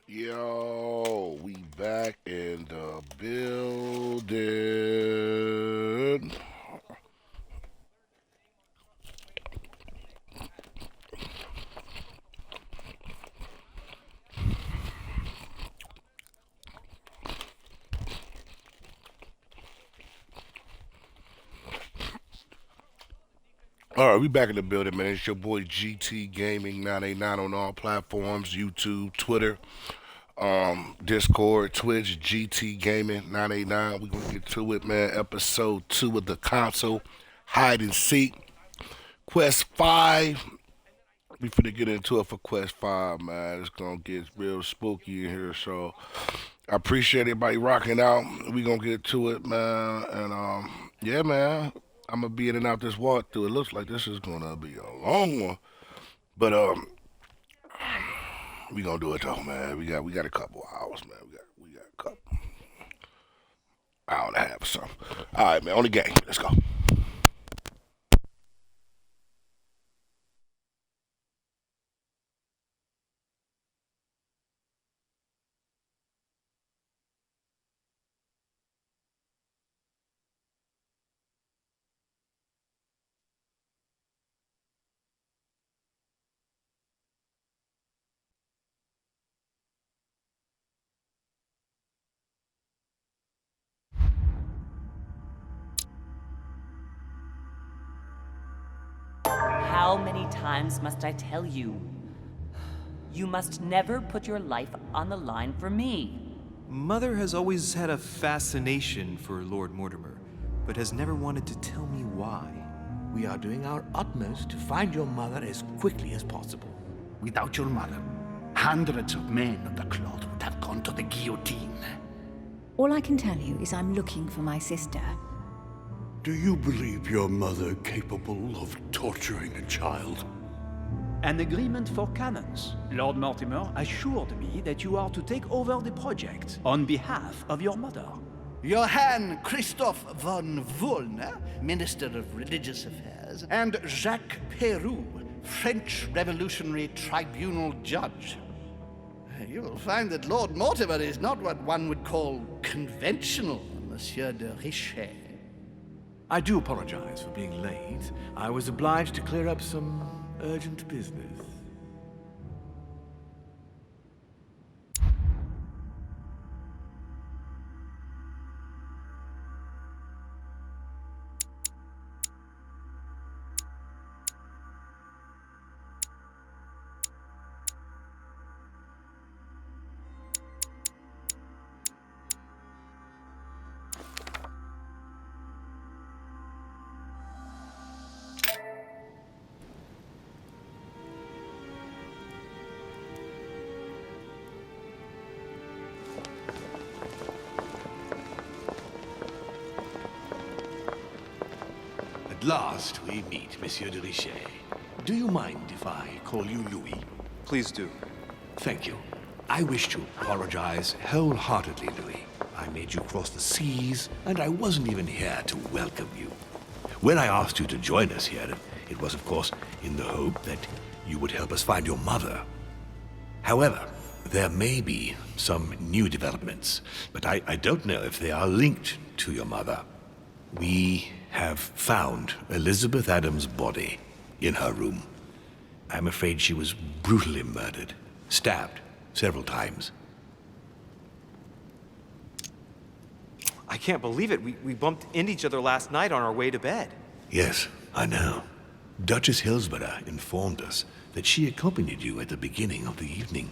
Yo, we back in the building. All right, we back in the building, man. It's your boy GT Gaming 989 on all platforms: YouTube, Twitter, Discord, Twitch. GT Gaming 989. We gonna get to it, man. Episode 2 of the console hide and seek. Quest 5. We finna get into it for Quest 5, man. It's gonna get real spooky in here, so I appreciate everybody rocking out. We gonna get to it, man. And yeah, man. I'm gonna be in and out this walkthrough. It looks like this is gonna be a long one, but we gonna do it though, man. We got a couple hours, man. We got a couple hour and a half or something. All right, man. On the game. Let's go. How many times must I tell you? You must never put your life on the line for me. Mother has always had a fascination for Lord Mortimer, but has never wanted to tell me why. We are doing our utmost to find your mother as quickly as possible. Without your mother, hundreds of men of the cloth would have gone to the guillotine. All I can tell you is I'm looking for my sister. Do you believe your mother capable of torturing a child? An agreement for cannons. Lord Mortimer assured me that you are to take over the project on behalf of your mother. Johann Christoph von Wollner, Minister of Religious Affairs, and Jacques Peroux, French Revolutionary Tribunal Judge. You will find that Lord Mortimer is not what one would call conventional, Monsieur de Richet. I do apologize for being late. I was obliged to clear up some urgent business. At last we meet, Monsieur de Richet. Do you mind if I call you Louis? Please do. Thank you. I wish to apologize wholeheartedly, Louis. I made you cross the seas, and I wasn't even here to welcome you. When I asked you to join us here, it was, of course, in the hope that you would help us find your mother. However, there may be some new developments, but I don't know if they are linked to your mother. We have found Elizabeth Adams' body in her room. I'm afraid she was brutally murdered, stabbed several times. I can't believe it. We bumped into each other last night on our way to bed. Yes, I know. Duchess Hillsborough informed us that she accompanied you at the beginning of the evening.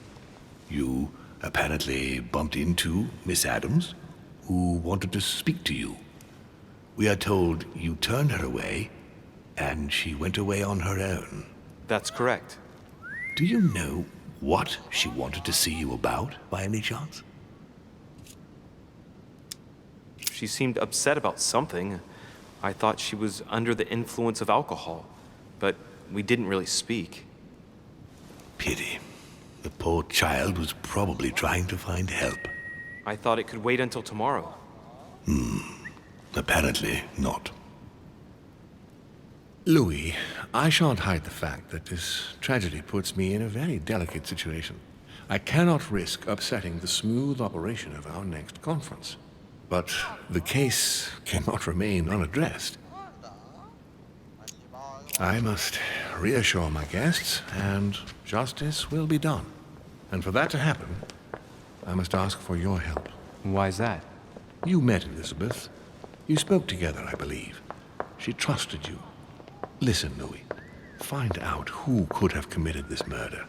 You apparently bumped into Miss Adams, who wanted to speak to you. We are told you turned her away, and she went away on her own. That's correct. Do you know what she wanted to see you about, by any chance? She seemed upset about something. I thought she was under the influence of alcohol, but we didn't really speak. Pity. The poor child was probably trying to find help. I thought it could wait until tomorrow. Apparently not. Louis, I shan't hide the fact that this tragedy puts me in a very delicate situation. I cannot risk upsetting the smooth operation of our next conference. But the case cannot remain unaddressed. I must reassure my guests, and justice will be done. And for that to happen, I must ask for your help. Why is that? You met Elizabeth. You spoke together, I believe. She trusted you. Listen, Louis. Find out who could have committed this murder.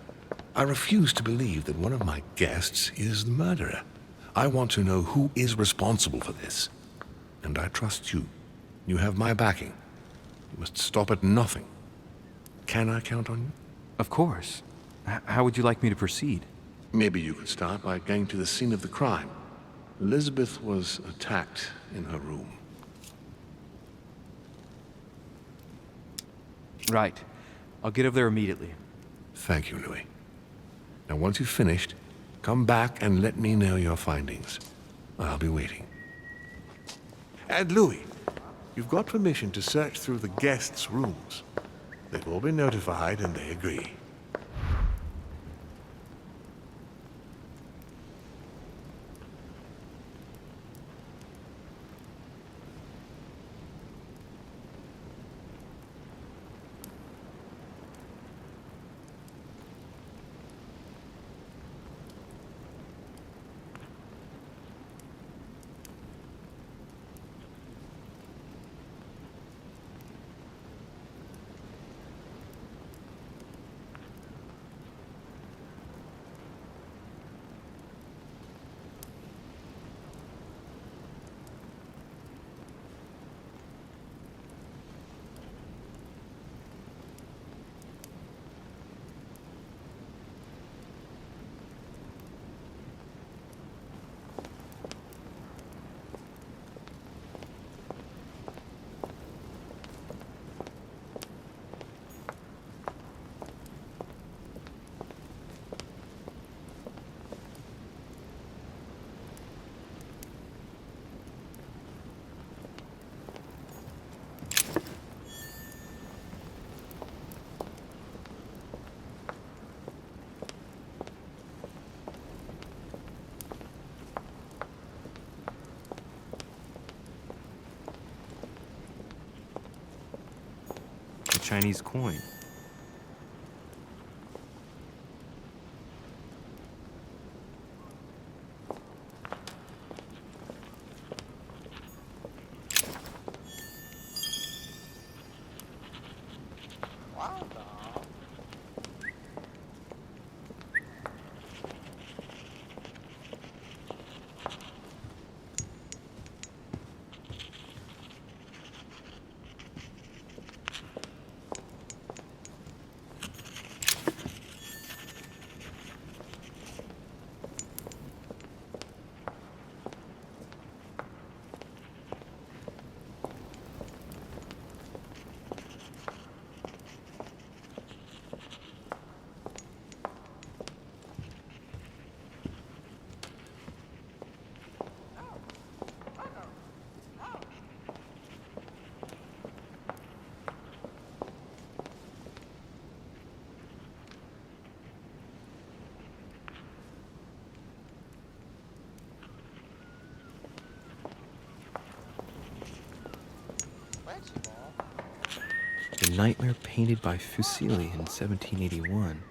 I refuse to believe that one of my guests is the murderer. I want to know who is responsible for this. And I trust you. You have my backing. You must stop at nothing. Can I count on you? Of course. How would you like me to proceed? Maybe you could start by going to the scene of the crime. Elizabeth was attacked in her room. Right. I'll get over there immediately. Thank you, Louis. Now, once you've finished, come back and let me know your findings. I'll be waiting. And Louis, you've got permission to search through the guests' rooms. They've all been notified and they agree. Chinese coin. The Nightmare painted by Fuseli in 1781.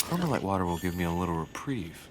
Carmelite water will give me a little reprieve.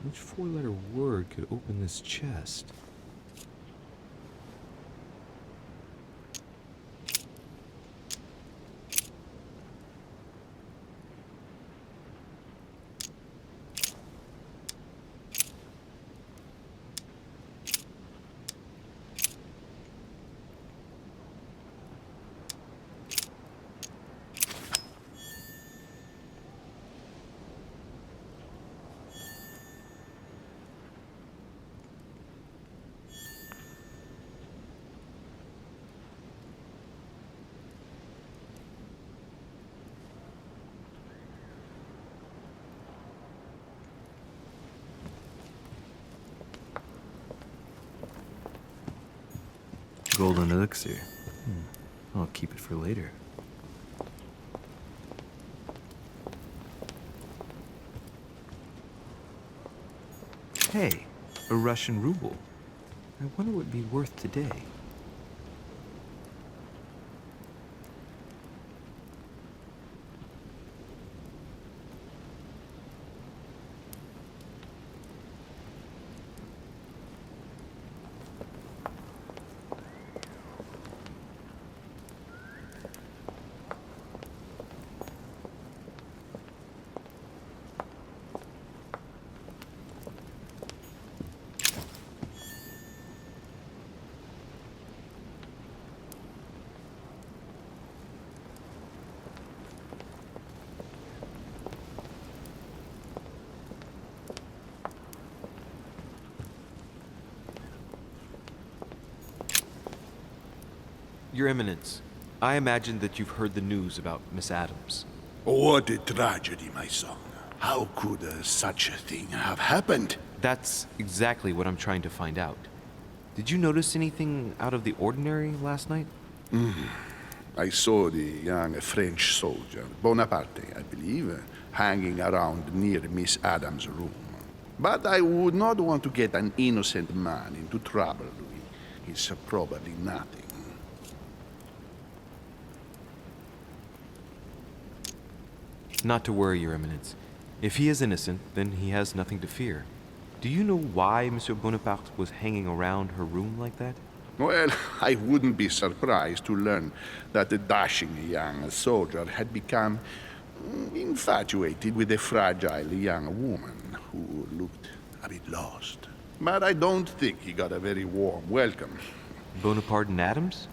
Which four-letter word could open this chest? Golden elixir. I'll keep it for later. Hey, a Russian ruble. I wonder what it'd be worth today. Your Eminence, I imagine that you've heard the news about Miss Adams. What a tragedy, my son. How could such a thing have happened? That's exactly what I'm trying to find out. Did you notice anything out of the ordinary last night? I saw the young French soldier, Bonaparte, I believe, hanging around near Miss Adams' room. But I would not want to get an innocent man into trouble, Louis. He's probably nothing. Not to worry, Your Eminence. If he is innocent, then he has nothing to fear. Do you know why Monsieur Bonaparte was hanging around her room like that? Well, I wouldn't be surprised to learn that the dashing young soldier had become infatuated with a fragile young woman who looked a bit lost. But I don't think he got a very warm welcome. Bonaparte and Adams?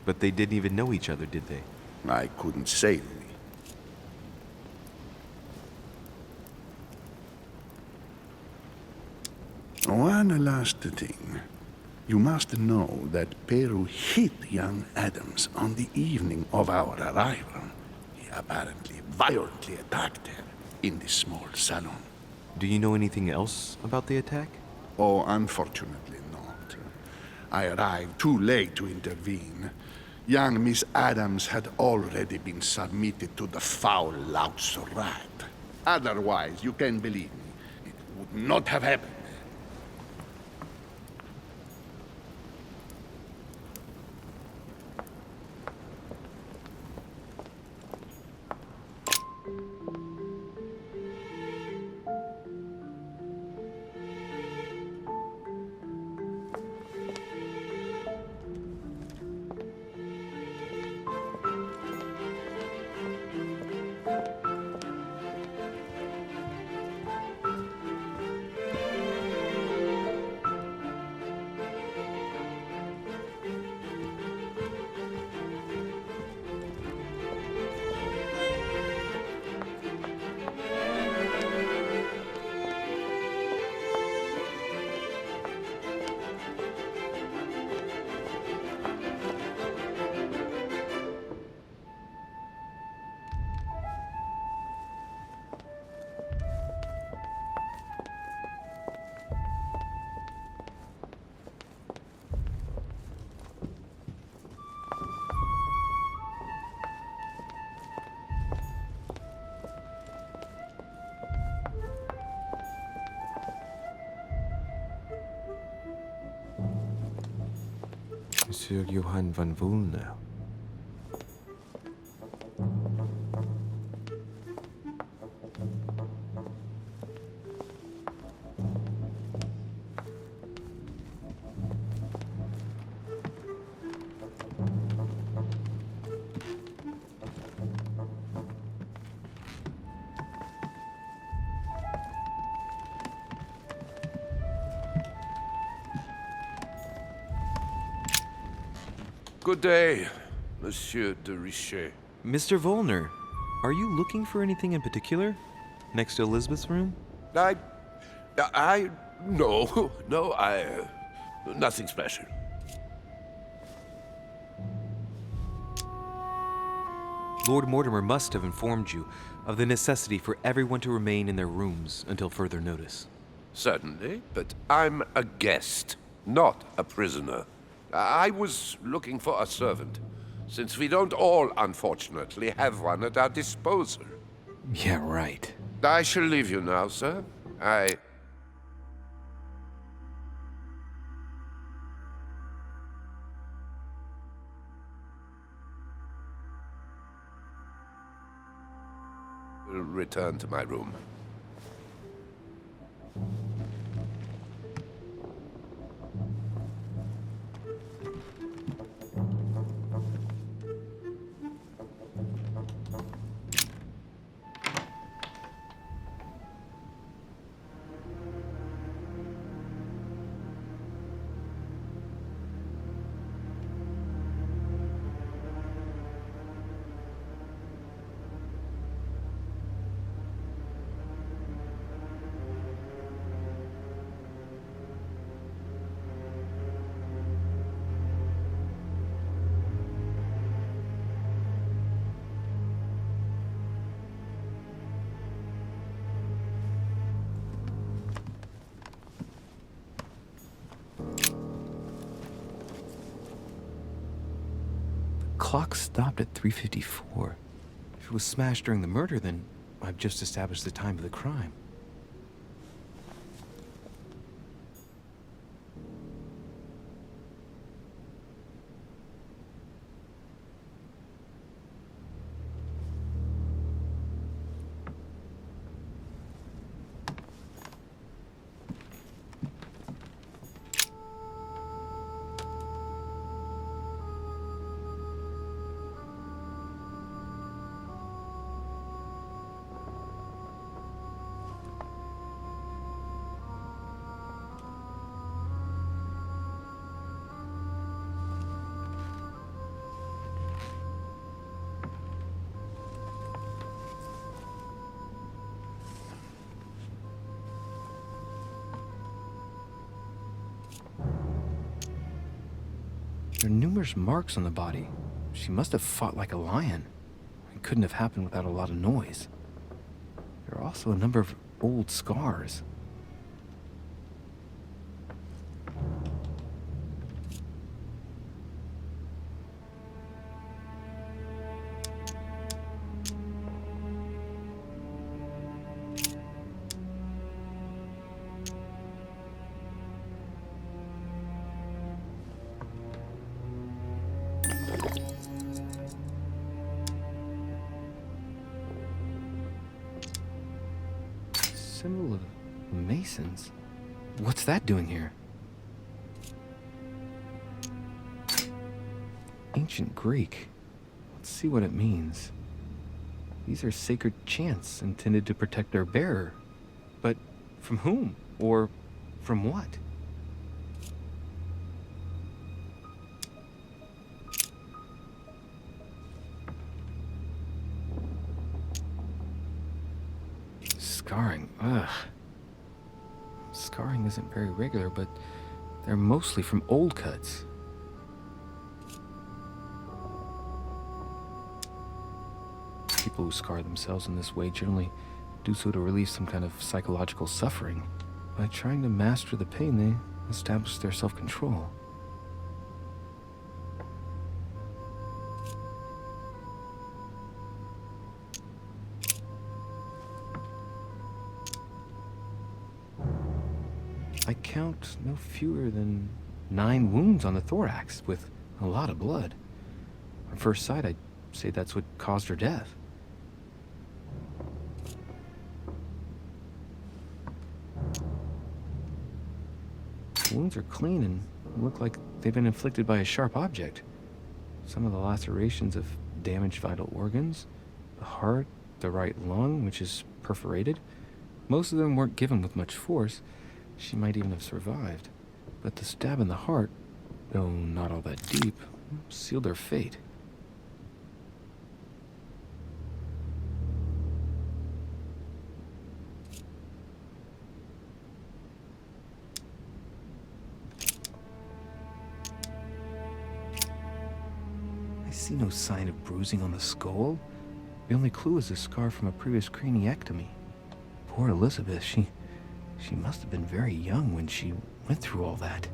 But they didn't even know each other, did they? I couldn't say, Louis. One last thing. You must know that Peru hit young Adams on the evening of our arrival. He apparently violently attacked her in the small salon. Do you know anything else about the attack? Oh, unfortunately not. I arrived too late to intervene. Young Miss Adams had already been submitted to the foul louse rat. Otherwise, you can believe me, it would not have happened. Monsieur Johann van Vulner. Good day, Monsieur de Richet. Mr. Volner, are you looking for anything in particular? Next to Elizabeth's room? No, nothing special. Lord Mortimer must have informed you of the necessity for everyone to remain in their rooms until further notice. Certainly, but I'm a guest, not a prisoner. I was looking for a servant, since we don't all, unfortunately, have one at our disposal. Yeah, right. I shall leave you now, sir. Will return to my room. Clock stopped at 3:54. If it was smashed during the murder, then I've just established the time of the crime. There are numerous marks on the body. She must have fought like a lion. It couldn't have happened without a lot of noise. There are also a number of old scars. Symbol of Masons? What's that doing here? Ancient Greek. Let's see what it means. These are sacred chants intended to protect their bearer. But from whom? Or from what? Scarring. Ugh. Scarring isn't very regular, but they're mostly from old cuts. People who scar themselves in this way generally do so to relieve some kind of psychological suffering. By trying to master the pain, they establish their self-control. I count no fewer than 9 wounds on the thorax, with a lot of blood. On first sight, I'd say that's what caused her death. The wounds are clean and look like they've been inflicted by a sharp object. Some of the lacerations have damaged vital organs, the heart, the right lung, which is perforated. Most of them weren't given with much force. She might even have survived. But the stab in the heart, though not all that deep, Sealed their fate. I see no sign of bruising on the skull. The only clue is a scar from a previous craniectomy. Poor Elizabeth, she must have been very young when she went through all that.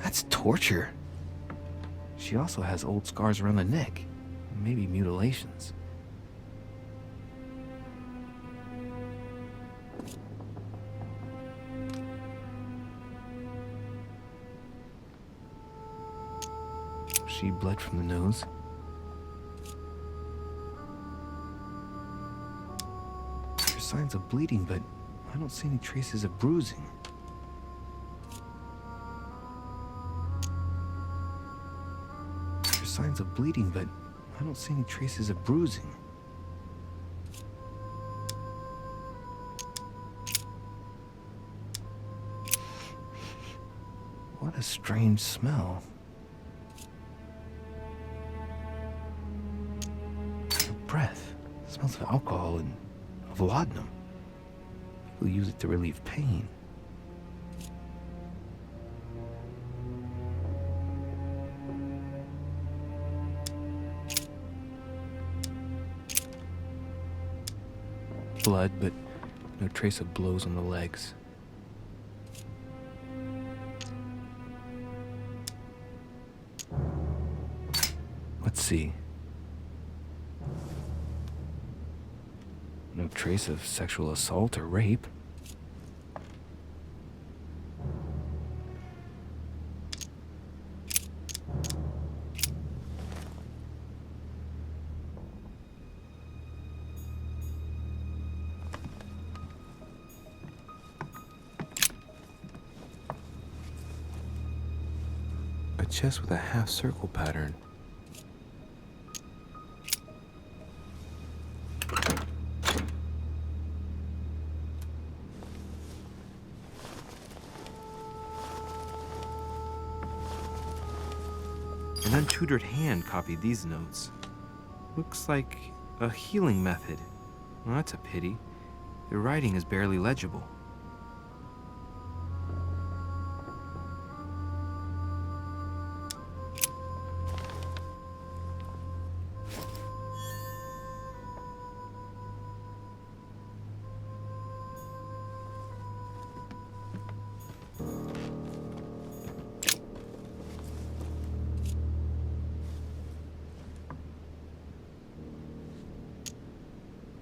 That's torture. She also has old scars around the neck, maybe mutilations. She bled from the nose. There's signs of bleeding, but I don't see any traces of bruising. There's signs of bleeding, but I don't see any traces of bruising. What a strange smell. Her breath smells of alcohol and of laudanum. People use it to relieve pain. Blood, but no trace of blows on the legs. Let's see. No trace of sexual assault or rape. A chest with a half-circle pattern. An untutored hand copied these notes. Looks like a healing method. Well, that's a pity. The writing is barely legible.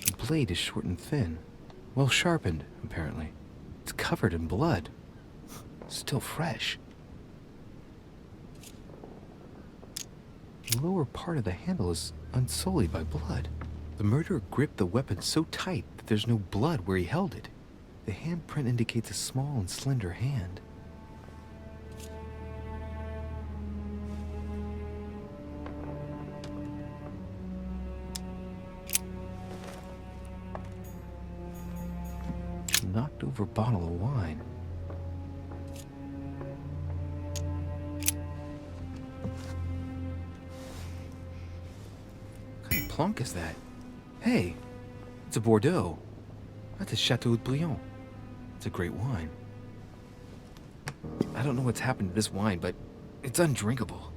The blade is short and thin. Well sharpened, apparently. It's covered in blood. Still fresh. The lower part of the handle is unsullied by blood. The murderer gripped the weapon so tight that there's no blood where he held it. The handprint indicates a small and slender hand. Knocked over bottle of wine. What kind of plonk is that? Hey, it's a Bordeaux. That's a Chateau de Briand. It's a great wine. I don't know what's happened to this wine, but it's undrinkable.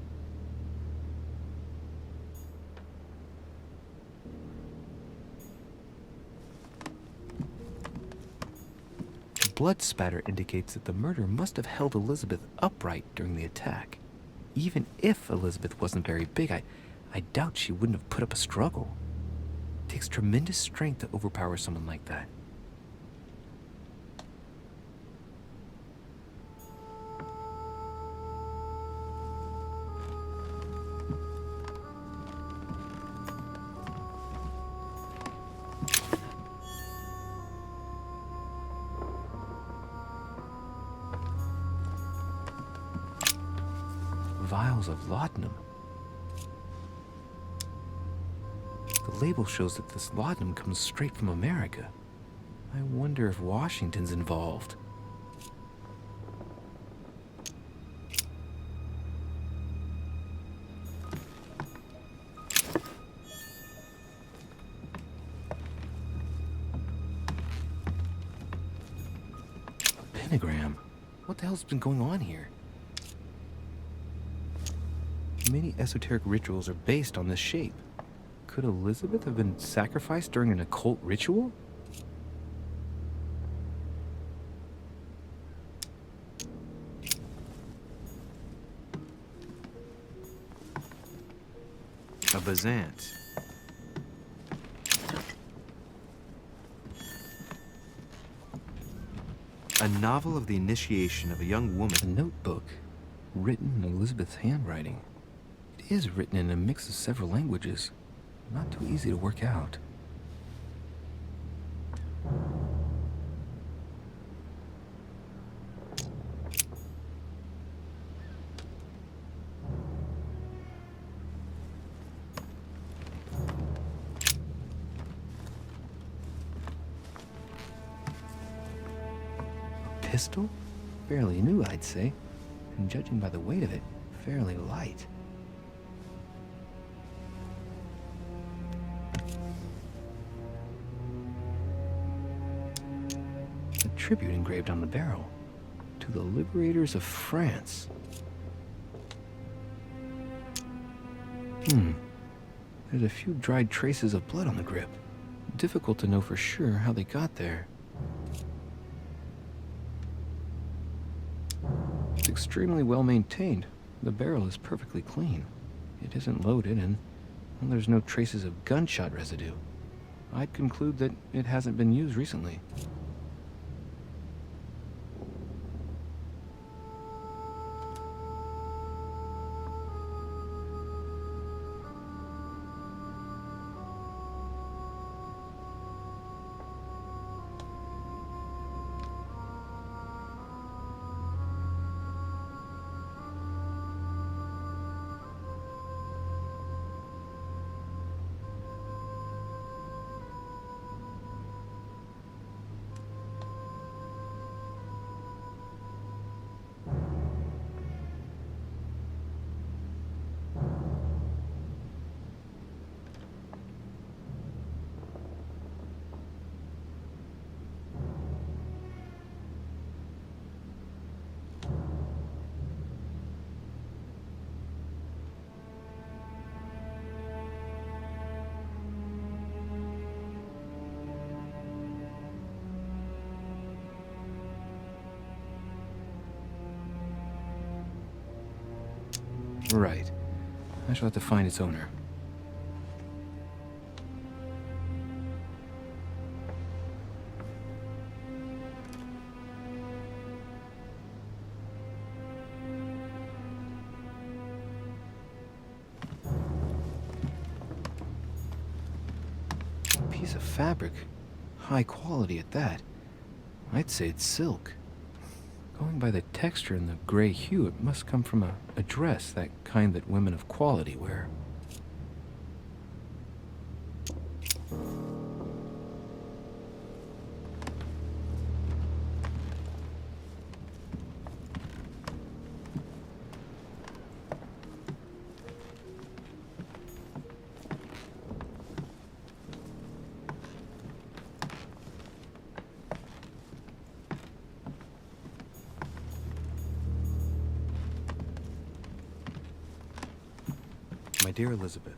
Blood spatter indicates that the murderer must have held Elizabeth upright during the attack. Even if Elizabeth wasn't very big, I doubt she wouldn't have put up a struggle. It takes tremendous strength to overpower someone like that. Vials of laudanum. The label shows that this laudanum comes straight from America. I wonder if Washington's involved. pentagram. What the hell's been going on here? Many esoteric rituals are based on this shape. Could Elizabeth have been sacrificed during an occult ritual? A Byzant. A novel of the initiation of a young woman. A notebook, written in Elizabeth's handwriting. It is written in a mix of several languages. Not too easy to work out. Pistol? Fairly new, I'd say. And judging by the weight of it, fairly light. A tribute engraved on the barrel. To the liberators of France. There's a few dried traces of blood on the grip. Difficult to know for sure how they got there. It's extremely well maintained. The barrel is perfectly clean. It isn't loaded, and there's no traces of gunshot residue. I'd conclude that it hasn't been used recently. Right. I shall have to find its owner. Piece of fabric. High quality at that. I'd say it's silk. Going by the texture and the gray hue, it must come from a dress, that kind that women of quality wear. My dear Elizabeth,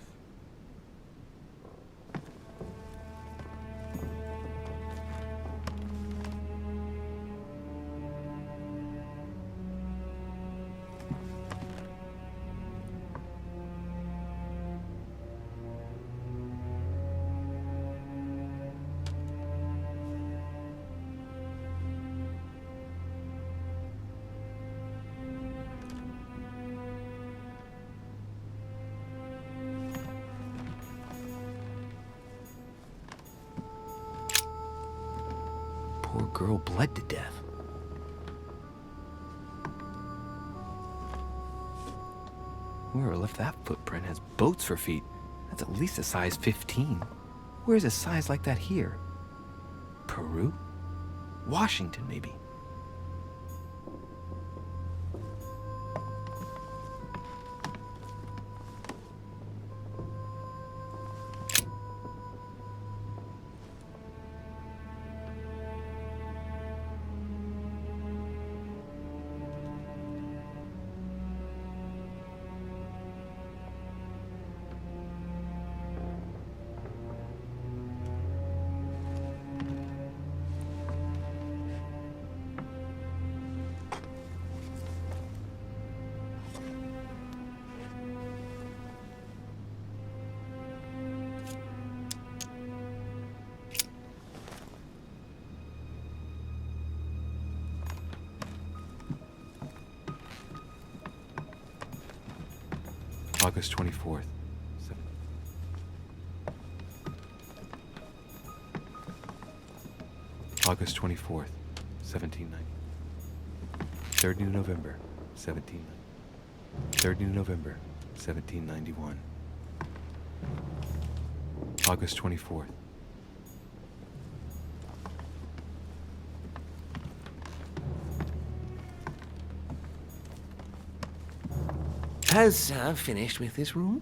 poor girl bled to death. Whoever left that footprint has boats for feet. That's at least a size 15. Where's a size like that here? Peru? Washington, maybe. August 24th. August 24th, 1790. 3rd of November, 1790. 3rd of November, 1791. August 24th. Has Sir finished with this room?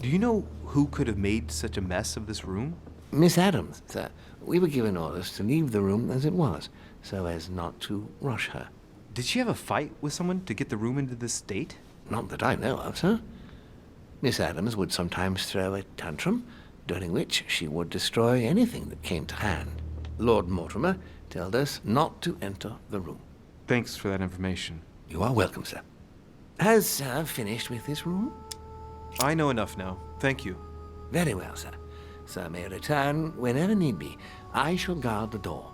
Do you know who could have made such a mess of this room? Miss Adams, sir. We were given orders to leave the room as it was, so as not to rush her. Did she have a fight with someone to get the room into this state? Not that I know of, sir. Miss Adams would sometimes throw a tantrum, during which she would destroy anything that came to hand. Lord Mortimer told us not to enter the room. Thanks for that information. You are welcome, sir. Has Sir finished with this room? I know enough now. Thank you. Very well, sir. Sir may return whenever need be. I shall guard the door.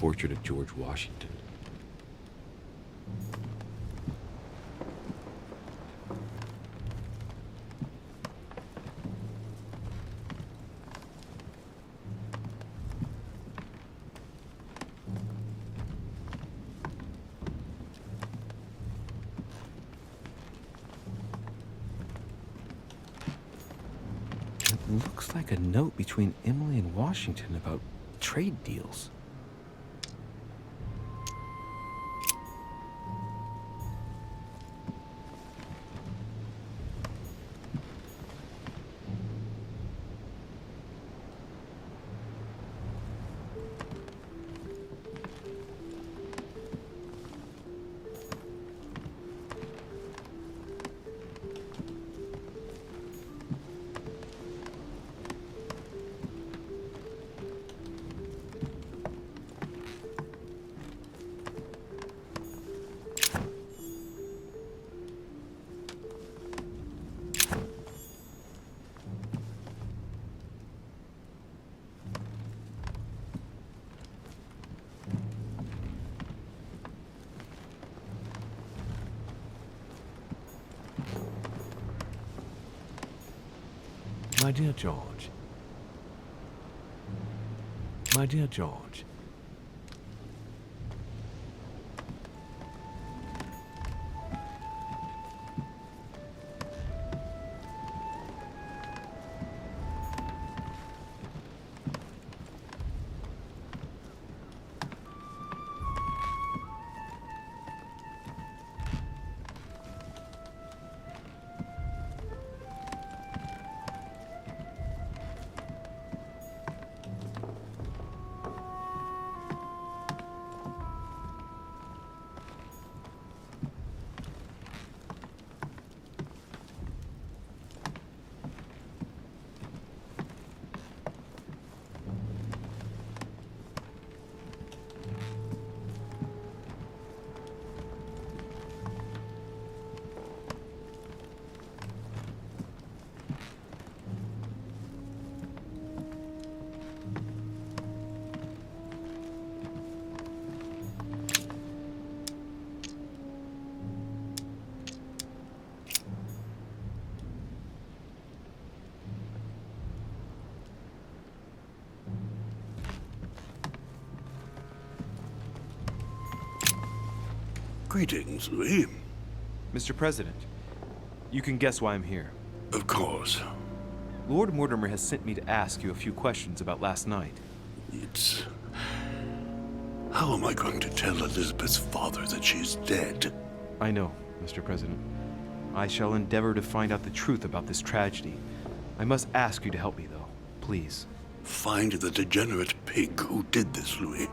Portrait of George Washington. It looks like a note between Emily and Washington about trade deals. My dear George. My dear George. Greetings, Louis. Mr. President, you can guess why I'm here. Of course. Lord Mortimer has sent me to ask you a few questions about last night. It's... How am I going to tell Elizabeth's father that she's dead? I know, Mr. President. I shall endeavor to find out the truth about this tragedy. I must ask you to help me, though. Please. Find the degenerate pig who did this, Louis.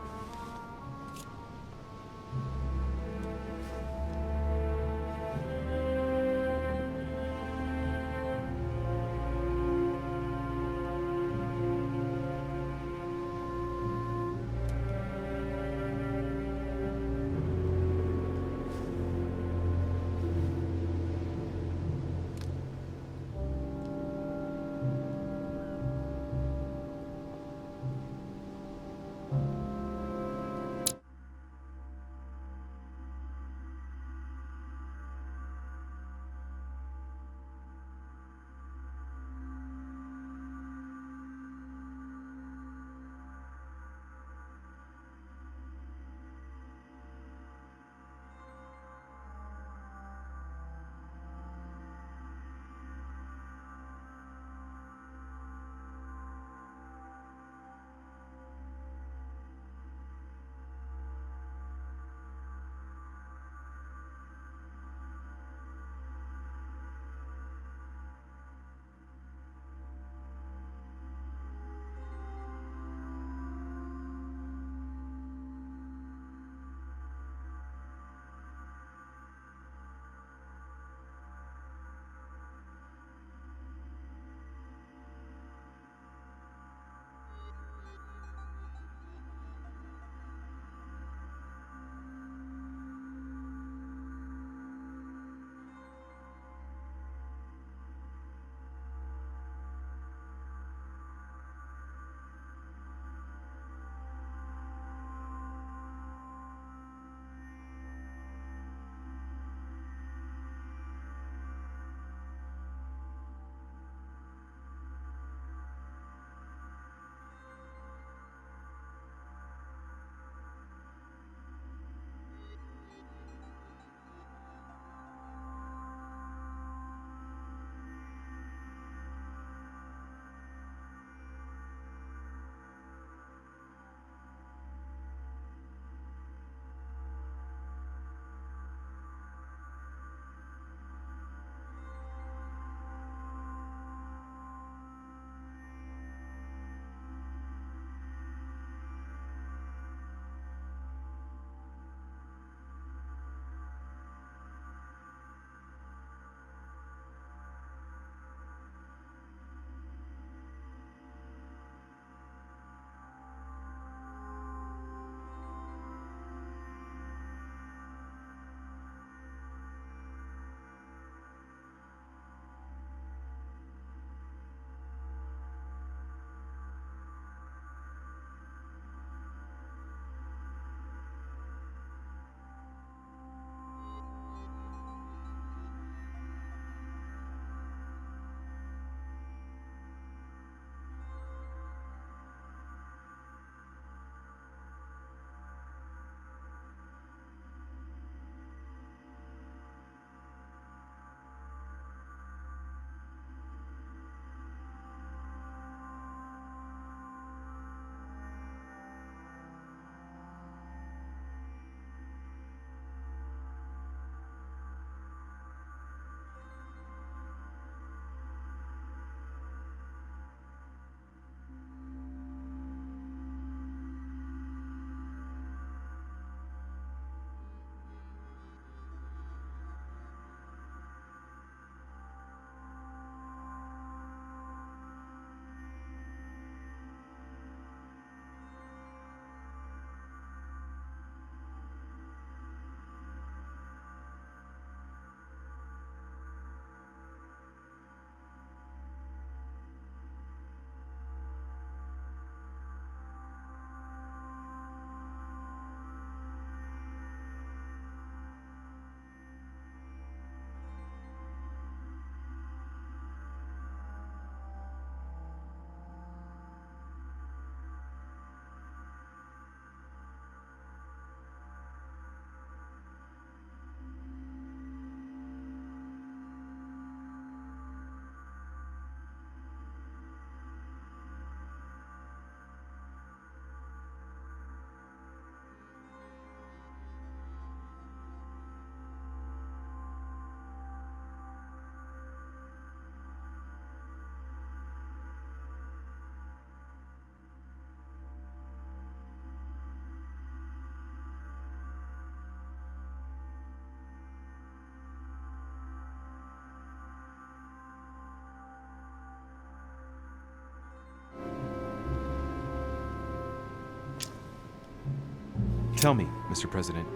Tell me, Mr. President,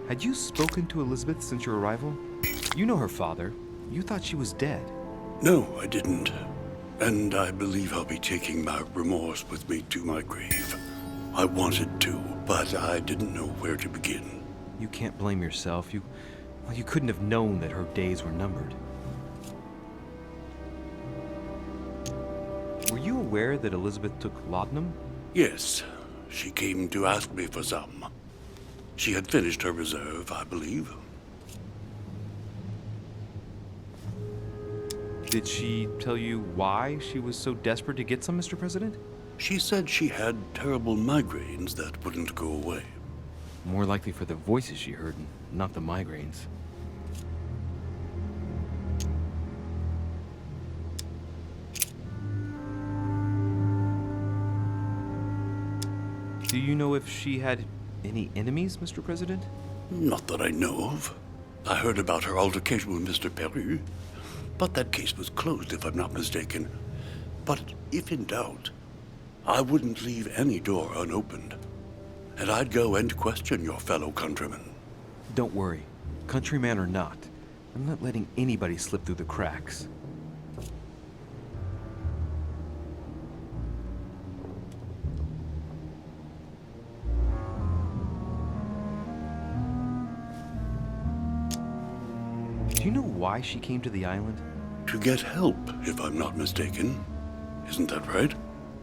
had you spoken to Elizabeth since your arrival? You know her father. You thought she was dead. No, I didn't. And I believe I'll be taking my remorse with me to my grave. I wanted to, but I didn't know where to begin. You can't blame yourself. You couldn't have known that her days were numbered. Were you aware that Elizabeth took laudanum? Yes, she came to ask me for some. She had finished her reserve, I believe. Did she tell you why she was so desperate to get some, Mr. President? She said she had terrible migraines that wouldn't go away. More likely for the voices she heard, not the migraines. Do you know if she had any enemies, Mr. President? Not that I know of. I heard about her altercation with Mr. Peru, but that case was closed if I'm not mistaken. But if in doubt, I wouldn't leave any door unopened. And I'd go and question your fellow countrymen. Don't worry. Countryman or not, I'm not letting anybody slip through the cracks. Do you know why she came to the island? To get help, if I'm not mistaken. Isn't that right?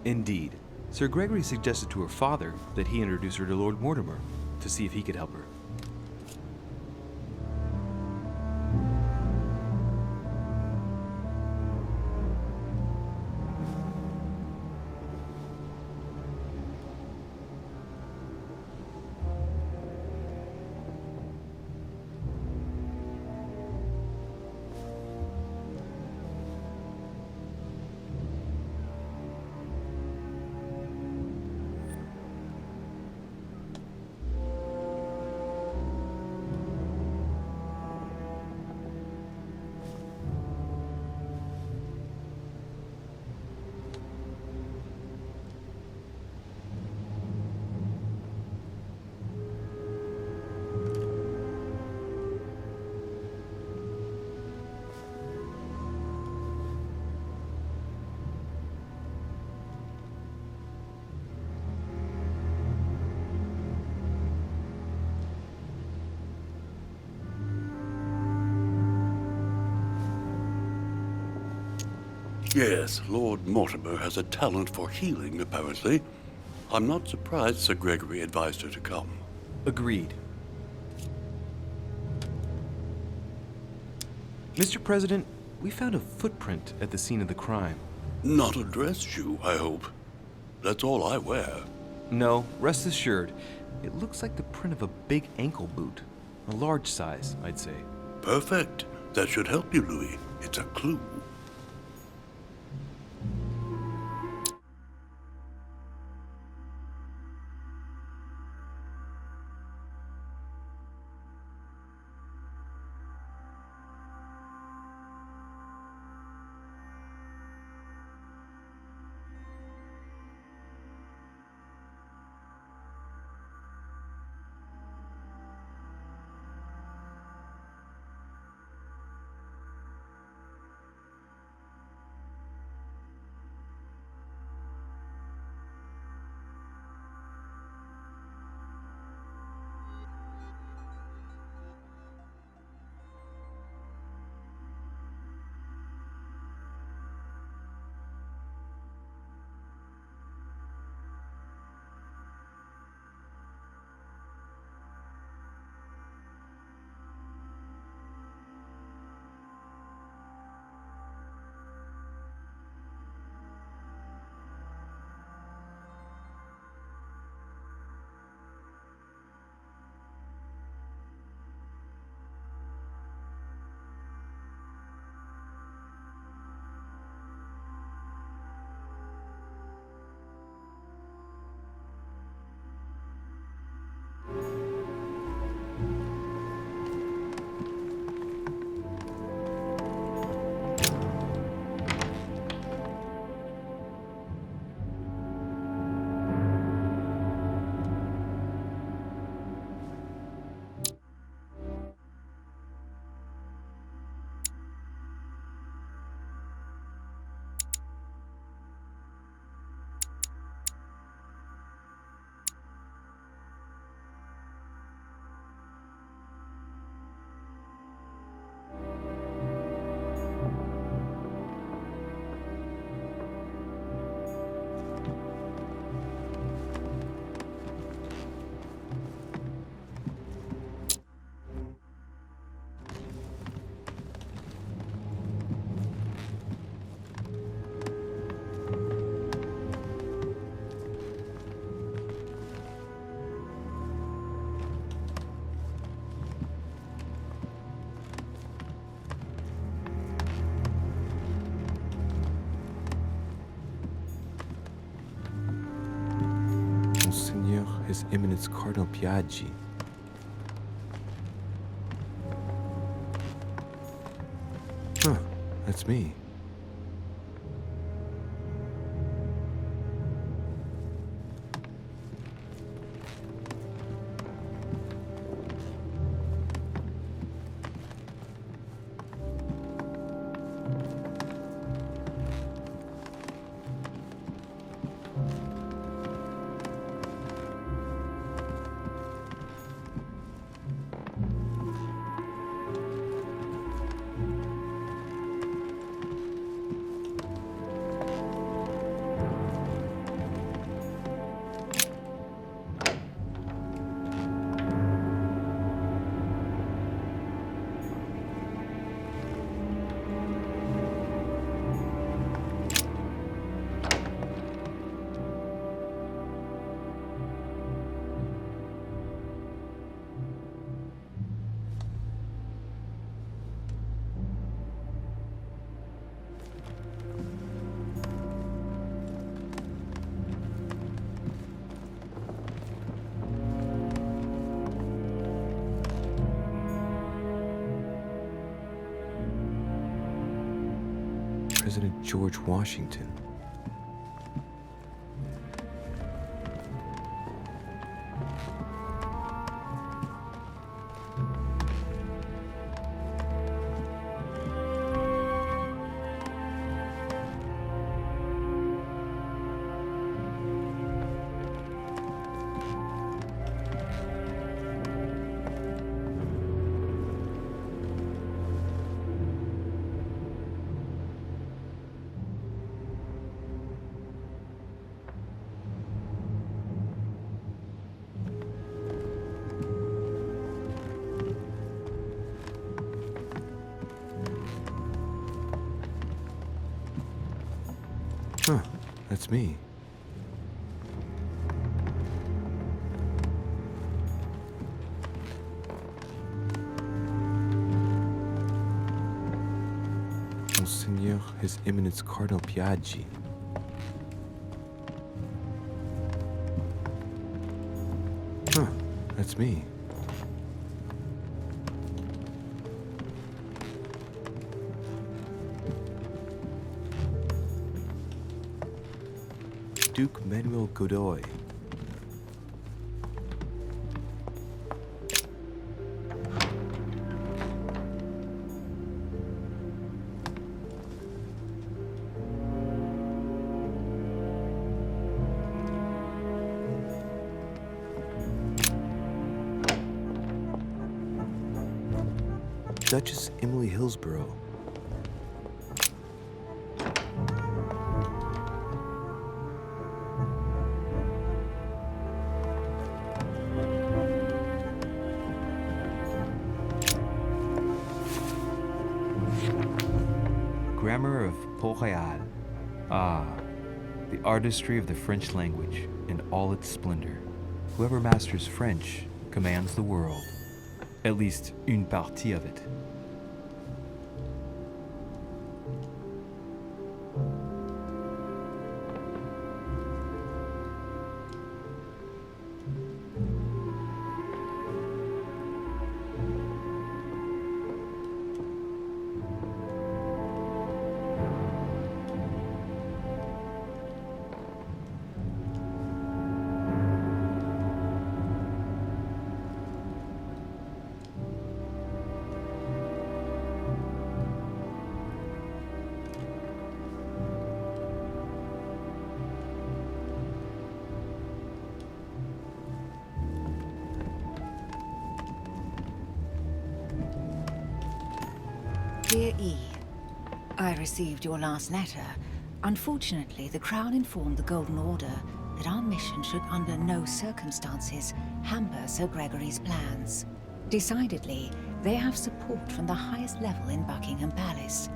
Indeed. Sir Gregory suggested to her father that he introduce her to Lord Mortimer to see if he could help her. Yes, Lord Mortimer has a talent for healing, apparently. I'm not surprised Sir Gregory advised her to come. Agreed. Mr. President, we found a footprint at the scene of the crime. Not a dress shoe, I hope. That's all I wear. No, rest assured. It looks like the print of a big ankle boot. A large size, I'd say. Perfect. That should help you, Louis. It's a clue. His Eminence Cardinal Piaggi. Huh, that's me. President George Washington. Huh, that's me. Monseigneur, His Eminence Cardinal Piaggi. Huh, that's me. Duke Manuel Godoy. Duchess Emily Hillsborough. Grammar of Port-Royal. Ah, the artistry of the French language in all its splendor. Whoever masters French commands the world. At least une partie of it. Dear E, I received your last letter. Unfortunately, the Crown informed the Golden Order that our mission should under no circumstances hamper Sir Gregory's plans. Decidedly, they have support from the highest level in Buckingham Palace.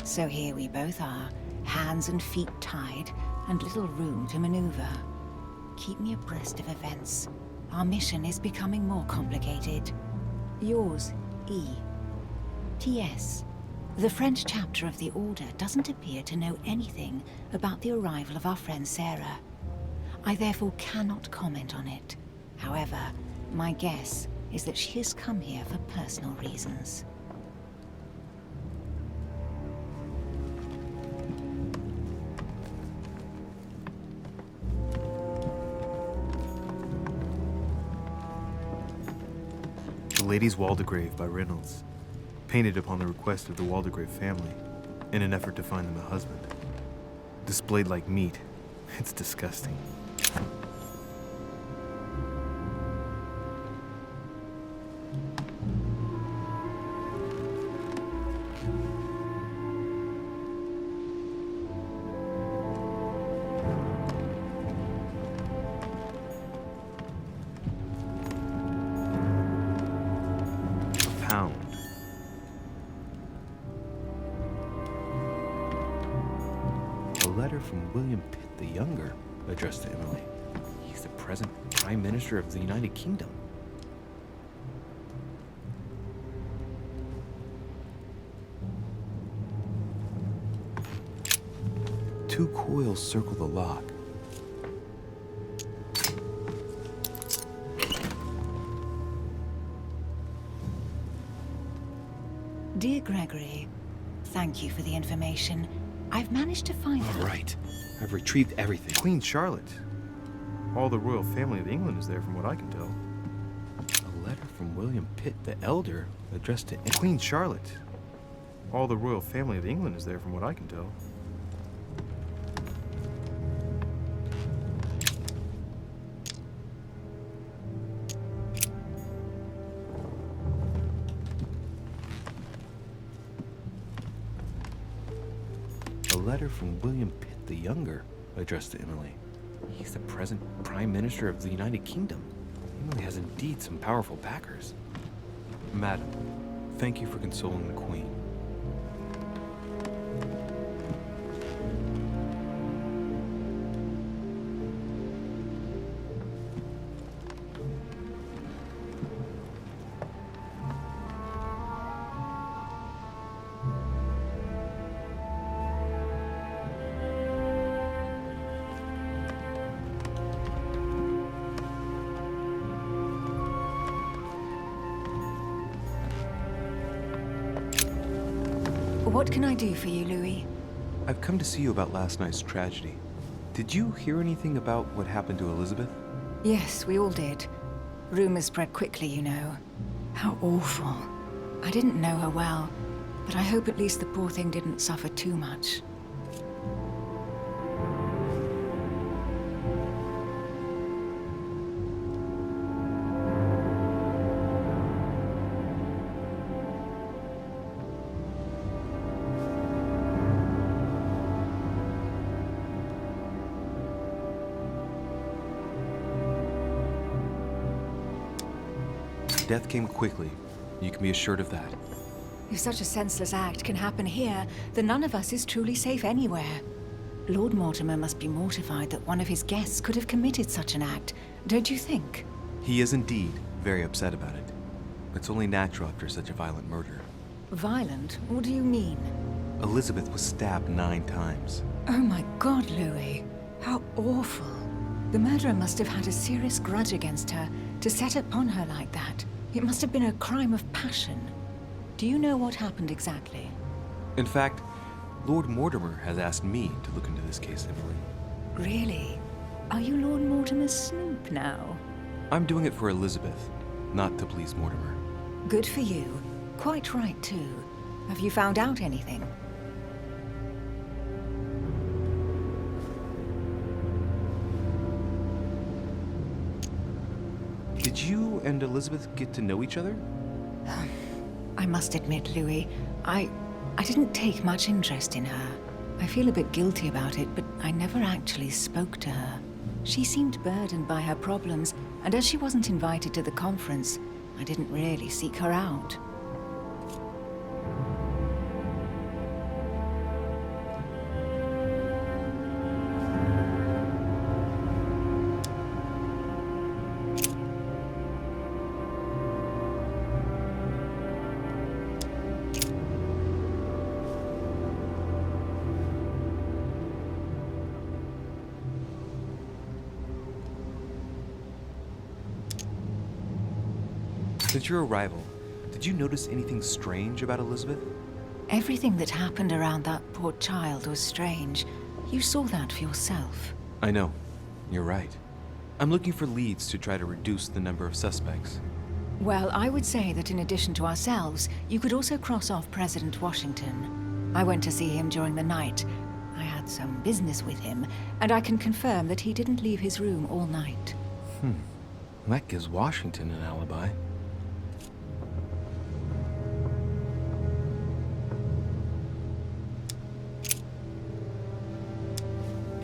So here we both are, hands and feet tied, and little room to maneuver. Keep me abreast of events. Our mission is becoming more complicated. Yours, E. T.S. The French chapter of the Order doesn't appear to know anything about the arrival of our friend Sarah. I therefore cannot comment on it. However, my guess is that she has come here for personal reasons. The Lady's Waldegrave by Reynolds, painted upon the request of the Waldegrave family, in an effort to find them a husband. Displayed like meat. It's disgusting. Pound. A letter from William Pitt the Younger, addressed to Emily. He's the present Prime Minister of the United Kingdom. Two coils circle the lock. Dear Gregory, thank you for the information. I've managed to find All right. I've retrieved everything. Queen Charlotte. All the royal family of England is there from what I can tell. A letter from William Pitt the Elder, addressed to Queen Charlotte. All the royal family of England is there from what I can tell. A letter from William Pitt the Younger, addressed to Emily. He's the present Prime Minister of the United Kingdom. Emily has indeed some powerful backers. Madam, thank you for consoling the Queen. What can I do for you, Louis? I've come to see you about last night's tragedy. Did you hear anything about what happened to Elizabeth? Yes, we all did. Rumors spread quickly, you know. How awful. I didn't know her well, but I hope at least the poor thing didn't suffer too much. Death came quickly. You can be assured of that. If such a senseless act can happen here, then none of us is truly safe anywhere. Lord Mortimer must be mortified that one of his guests could have committed such an act, don't you think? He is indeed very upset about it. It's only natural after such a violent murder. Violent? What do you mean? Elizabeth was stabbed 9 times. Oh my God, Louis. How awful. The murderer must have had a serious grudge against her to set upon her like that. It must have been a crime of passion. Do you know what happened exactly? In fact, Lord Mortimer has asked me to look into this case, Emily. Really? Are you Lord Mortimer's snoop now? I'm doing it for Elizabeth, not to please Mortimer. Good for you. Quite right, too. Have you found out anything? Did you and Elizabeth get to know each other? I must admit, Louis, I didn't take much interest in her. I feel a bit guilty about it, but I never actually spoke to her. She seemed burdened by her problems, and as she wasn't invited to the conference, I didn't really seek her out. Since your arrival, did you notice anything strange about Elizabeth? Everything that happened around that poor child was strange. You saw that for yourself. I know. You're right. I'm looking for leads to try to reduce the number of suspects. Well, I would say that in addition to ourselves, you could also cross off President Washington. I went to see him during the night. I had some business with him, and I can confirm that he didn't leave his room all night. That gives Washington an alibi.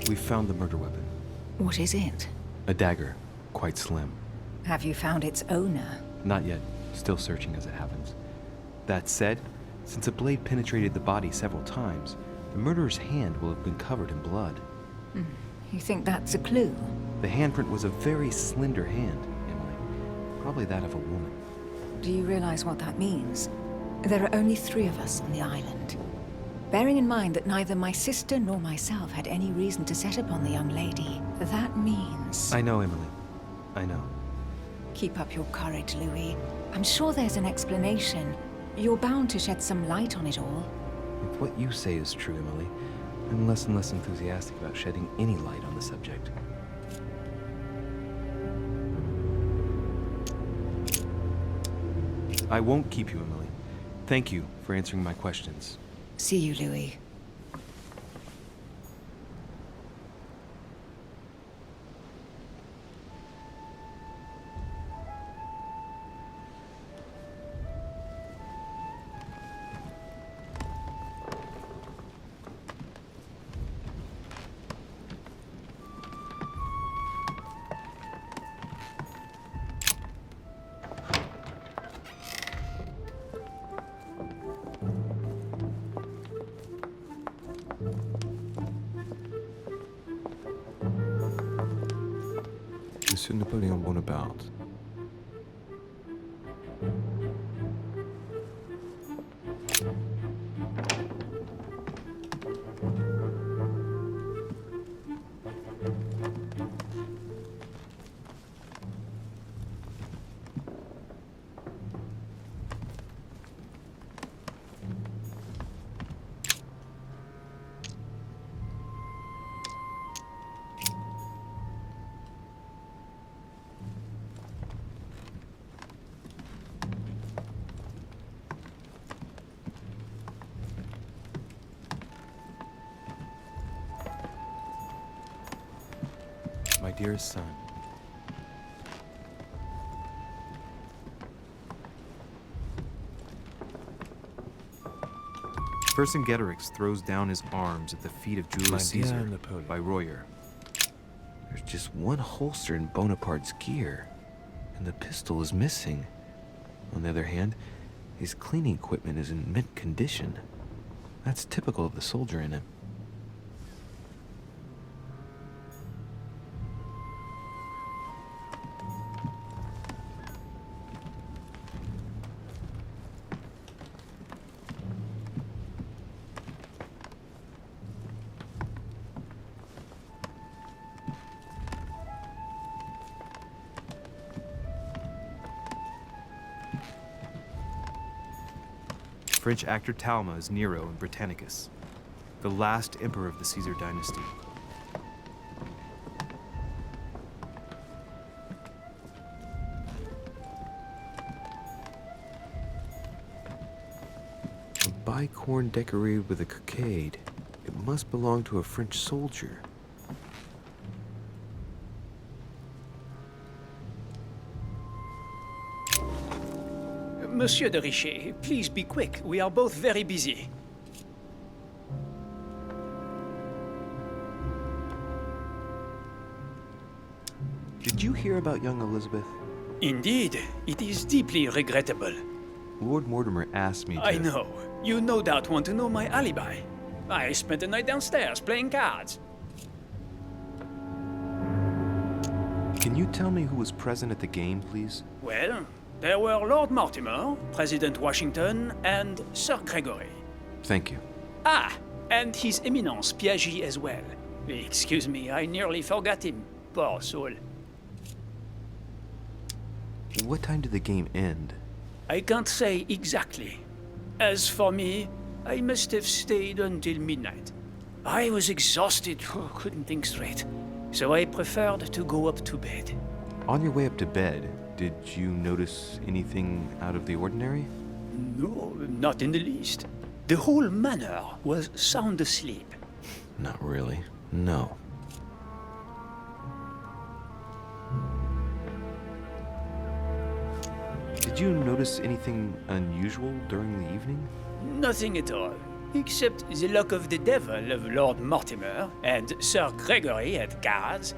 We found the murder weapon. What is it? A dagger, quite slim. Have you found its owner? Not yet. Still searching as it happens. That said, since the blade penetrated the body several times, the murderer's hand will have been covered in blood. You think that's a clue? The handprint was a very slender hand, Emily. Probably that of a woman. Do you realize what that means? There are only 3 of us on the island. Bearing in mind that neither my sister nor myself had any reason to set upon the young lady, that means... I know, Emily. I know. Keep up your courage, Louis. I'm sure there's an explanation. You're bound to shed some light on it all. If what you say is true, Emily, I'm less and less enthusiastic about shedding any light on the subject. I won't keep you, Emily. Thank you for answering my questions. See you, Louis. Monsieur Napoleon Bonaparte. My dearest son. Vercingetorix throws down his arms at the feet of Julius Caesar by Royer. There's just one holster in Bonaparte's gear, and the pistol is missing. On the other hand, his cleaning equipment is in mint condition. That's typical of the soldier in him. French actor Talma is Nero in Britannicus, the last emperor of the Caesar dynasty. A bicorn decorated with a cockade. It must belong to a French soldier. Monsieur de Richet, please be quick. We are both very busy. Did you hear about young Elizabeth? Indeed, it is deeply regrettable. Lord Mortimer asked me to... I know. You no doubt want to know my alibi. I spent the night downstairs playing cards. Can you tell me who was present at the game, please? Well, there were Lord Mortimer, President Washington, and Sir Gregory. Thank you. Ah, and His Eminence Piaggi as well. Excuse me, I nearly forgot him. Poor soul. What time did the game end? I can't say exactly. As for me, I must have stayed until midnight. I was exhausted, couldn't think straight, so I preferred to go up to bed. On your way up to bed, did you notice anything out of the ordinary? No, not in the least. The whole manor was sound asleep. Not really. No. Did you notice anything unusual during the evening? Nothing at all, except the luck of the devil of Lord Mortimer and Sir Gregory at cards.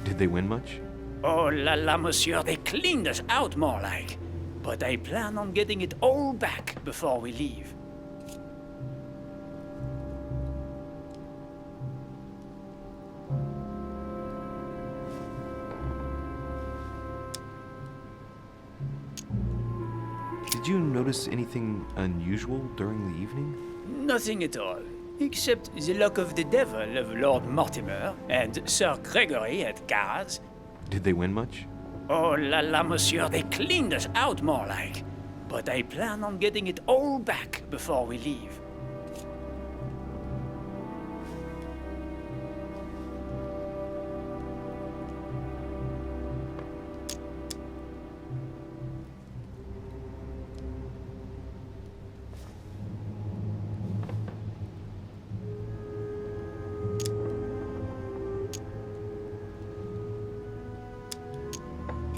Did they win much? Oh la la, monsieur, they cleaned us out more like. But I plan on getting it all back before we leave. Did you notice anything unusual during the evening? Nothing at all, except the luck of the devil of Lord Mortimer and Sir Gregory at cards. Did they win much? Oh la la, monsieur, they cleaned us out more like. But I plan on getting it all back before we leave.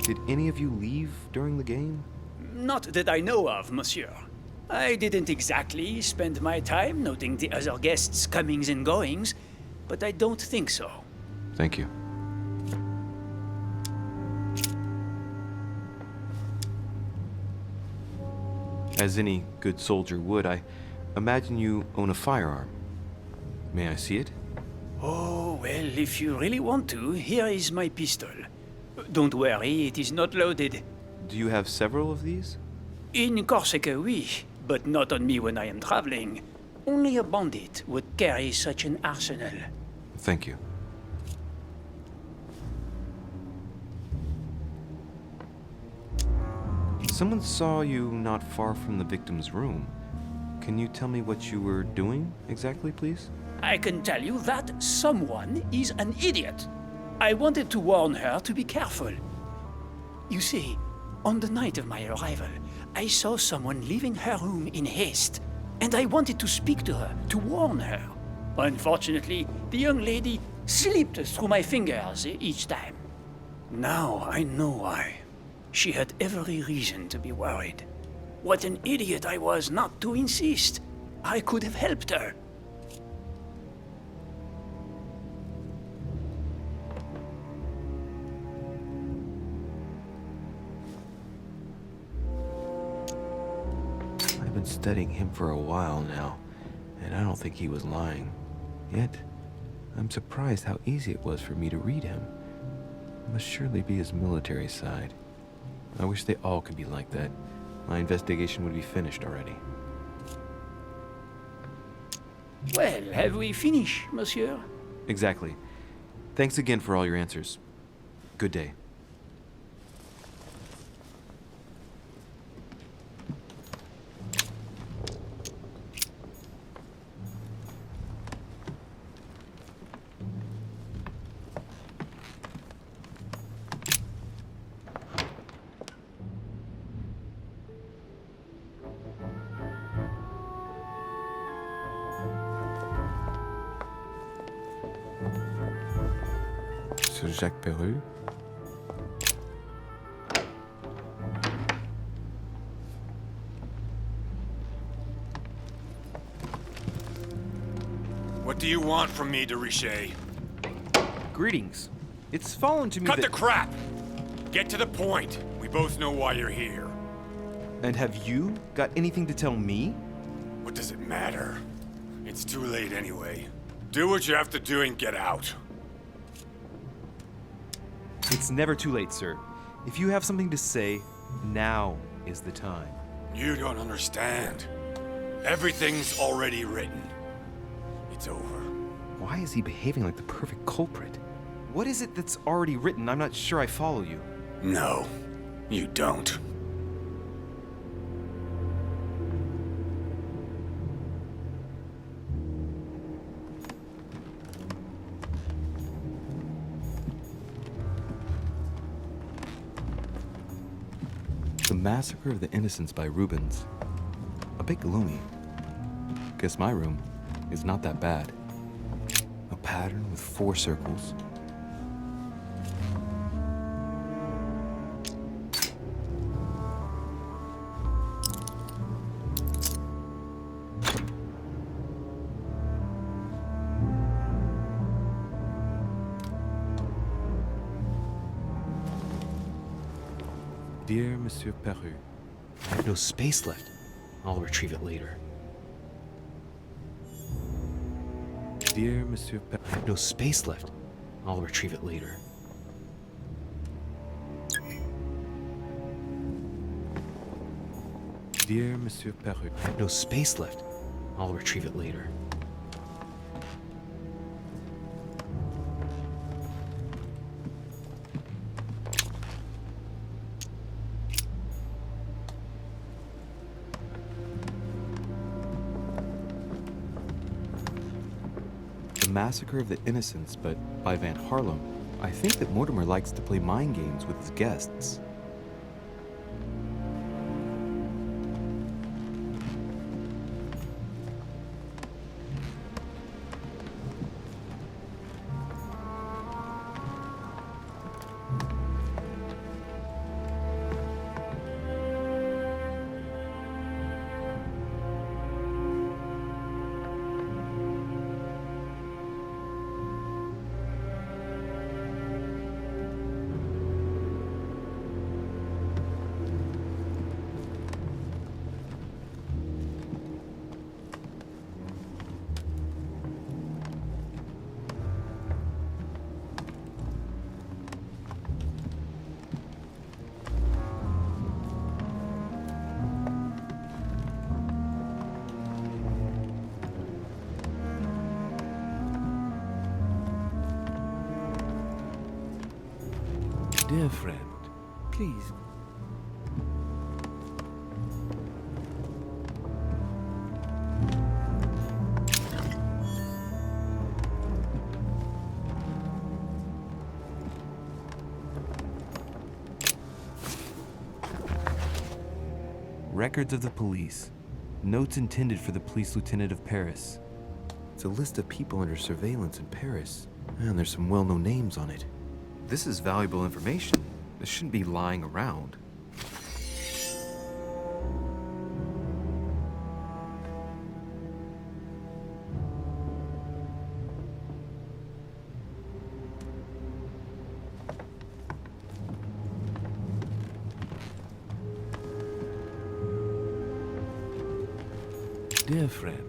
Did any of you leave during the game? Not that I know of, monsieur. I didn't exactly spend my time noting the other guests' comings and goings, but I don't think so. Thank you. As any good soldier would, I imagine you own a firearm. May I see it? Oh, well, if you really want to, here is my pistol. Don't worry, it is not loaded. Do you have several of these? In Corsica, oui, but not on me when I am traveling. Only a bandit would carry such an arsenal. Thank you. Someone saw you not far from the victim's room. Can you tell me what you were doing exactly, please? I can tell you that someone is an idiot. I wanted to warn her to be careful. You see, on the night of my arrival, I saw someone leaving her room in haste, and I wanted to speak to her, to warn her. Unfortunately, the young lady slipped through my fingers each time. Now I know why. She had every reason to be worried. What an idiot I was not to insist. I could have helped her. I've been studying him for a while now, and I don't think he was lying. Yet, I'm surprised how easy it was for me to read him. It must surely be his military side. I wish they all could be like that. My investigation would be finished already. Well, have we finished, monsieur? Exactly. Thanks again for all your answers. Good day. Sir Jacques Peru? What do you want from me, de Richet? Greetings. It's fallen to me Cut that... the crap! Get to the point. We both know why you're here. And have you got anything to tell me? What does it matter? It's too late anyway. Do what you have to do and get out. It's never too late, sir. If you have something to say, now is the time. You don't understand. Everything's already written. It's over. Why is he behaving like the perfect culprit? What is it that's already written? I'm not sure I follow you. No. You don't. The Massacre of the Innocents by Rubens. A bit gloomy. Guess my room is not that bad. A pattern with 4 circles. Dear Monsieur Peru, I have no space left. I'll retrieve it later. Dear Monsieur Peru, I have no space left. I'll retrieve it later. Dear Monsieur Peru, I have no space left. I'll retrieve it later. The Massacre of the Innocents, but by Van Harlem. I think that Mortimer likes to play mind games with his guests. Dear friend, please. Records of the police. Notes intended for the police lieutenant of Paris. It's a list of people under surveillance in Paris, and there's some well-known names on it. This is valuable information. This shouldn't be lying around. Dear friend,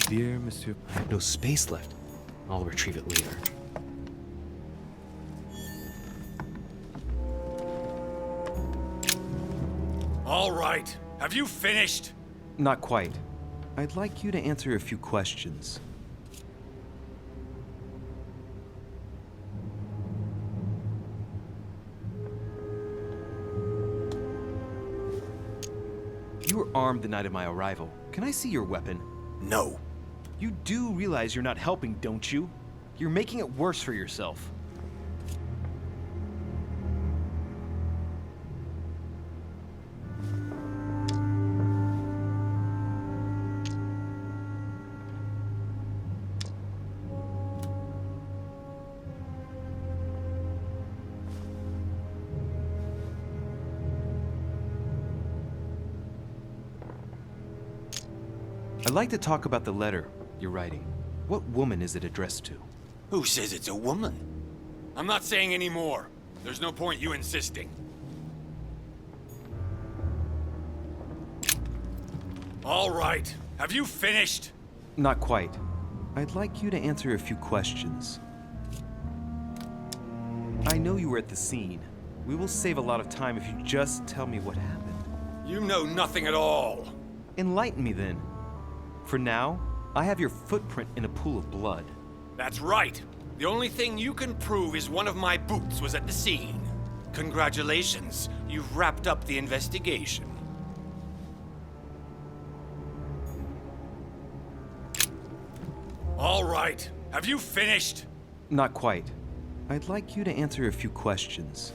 Dear Monsieur, I have no space left. I'll retrieve it later. All right. Have you finished? Not quite. I'd like you to answer a few questions. You were armed the night of my arrival. Can I see your weapon? No. You do realize you're not helping, don't you? You're making it worse for yourself. I'd like to talk about the letter you're writing. What woman is it addressed to? Who says it's a woman? I'm not saying any more. There's no point you insisting. All right. Have you finished? Not quite. I'd like you to answer a few questions. I know you were at the scene. We will save a lot of time if you just tell me what happened. You know nothing at all. Enlighten me then. For now, I have your footprint in a pool of blood. That's right. The only thing you can prove is one of my boots was at the scene. Congratulations. You've wrapped up the investigation. All right. Have you finished? Not quite. I'd like you to answer a few questions.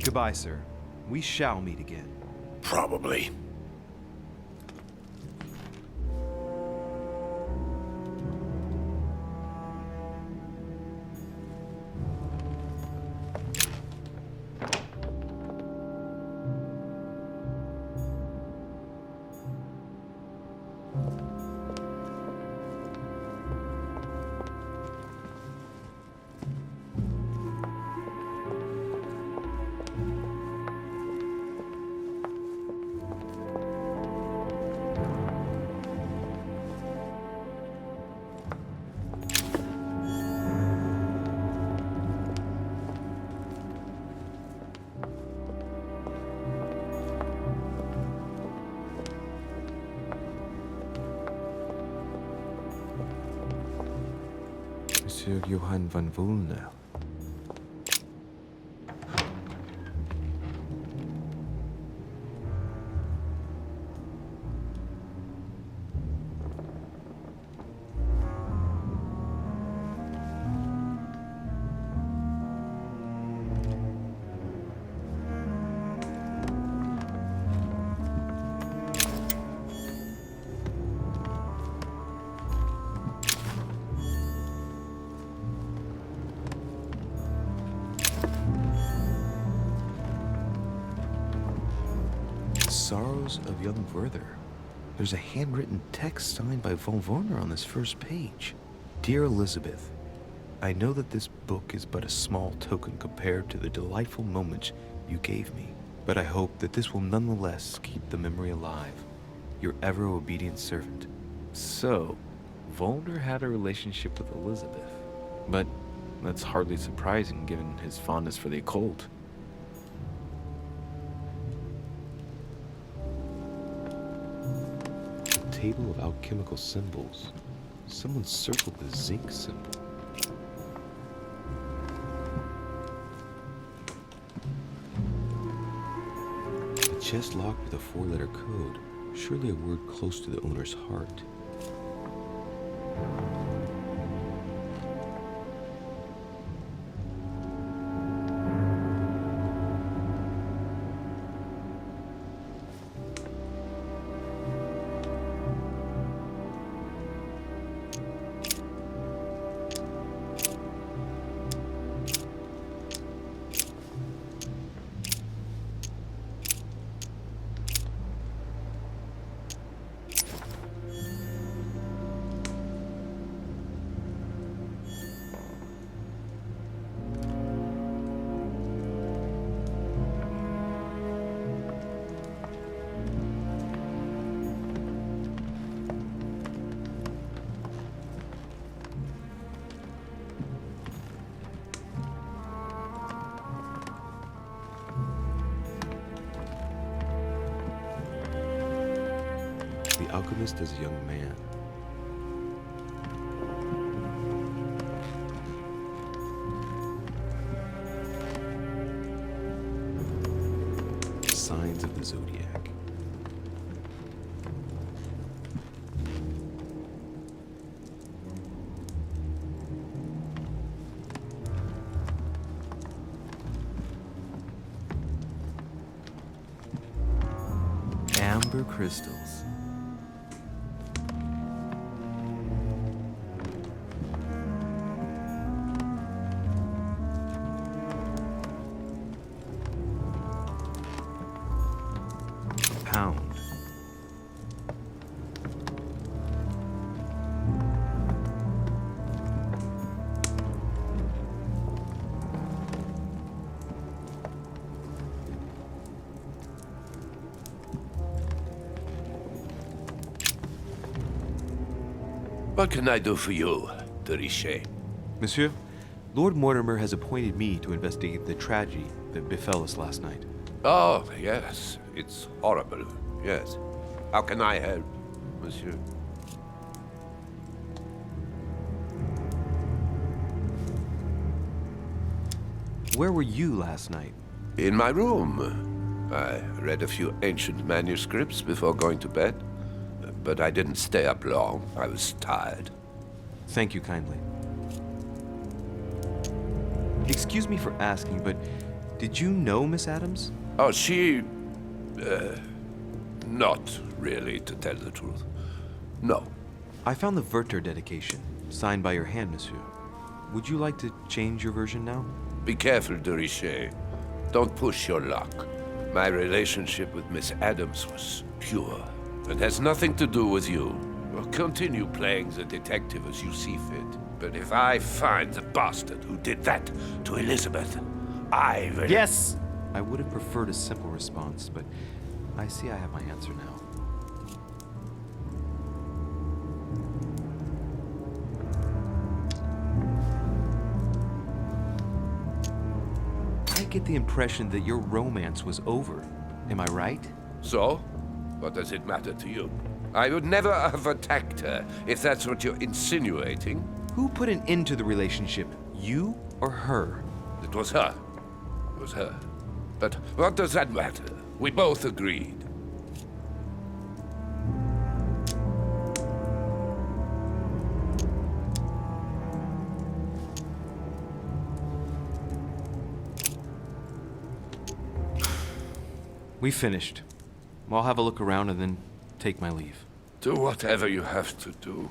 Goodbye, sir. We shall meet again. Probably. Monsieur Johann von Wulner. Sorrows of Young Werther. There's a handwritten text signed by von Werner on this first page. Dear Elizabeth, I know that this book is but a small token compared to the delightful moments you gave me, but I hope that this will nonetheless keep the memory alive. Your ever-obedient servant. So, Volner had a relationship with Elizabeth. But that's hardly surprising given his fondness for the occult. Table of alchemical symbols. Someone circled the zinc symbol. A chest locked with a 4-letter code. Surely a word close to the owner's heart. The alchemist as a young man. Signs of the zodiac. Amber crystals. Pound. What can I do for you, de Richet? Monsieur, Lord Mortimer has appointed me to investigate the tragedy that befell us last night. Oh, yes. It's horrible. Yes. How can I help, monsieur? Where were you last night? In my room. I read a few ancient manuscripts before going to bed. But I didn't stay up long. I was tired. Thank you kindly. Excuse me for asking, but did you know Miss Adams? Oh, she... not really, to tell the truth. No. I found the Werther dedication, signed by your hand, monsieur. Would you like to change your version now? Be careful, de Richet. Don't push your luck. My relationship with Miss Adams was pure, and has nothing to do with you. Continue playing the detective as you see fit. But if I find the bastard who did that to Elizabeth, I will... Yes! I would have preferred a simple response, but I see I have my answer now. I get the impression that your romance was over. Am I right? So? What does it matter to you? I would never have attacked her, if that's what you're insinuating. Who put an end to the relationship? You or her? It was her. It was her. But what does that matter? We both agreed. We finished. I'll have a look around and then take my leave. Do whatever you have to do.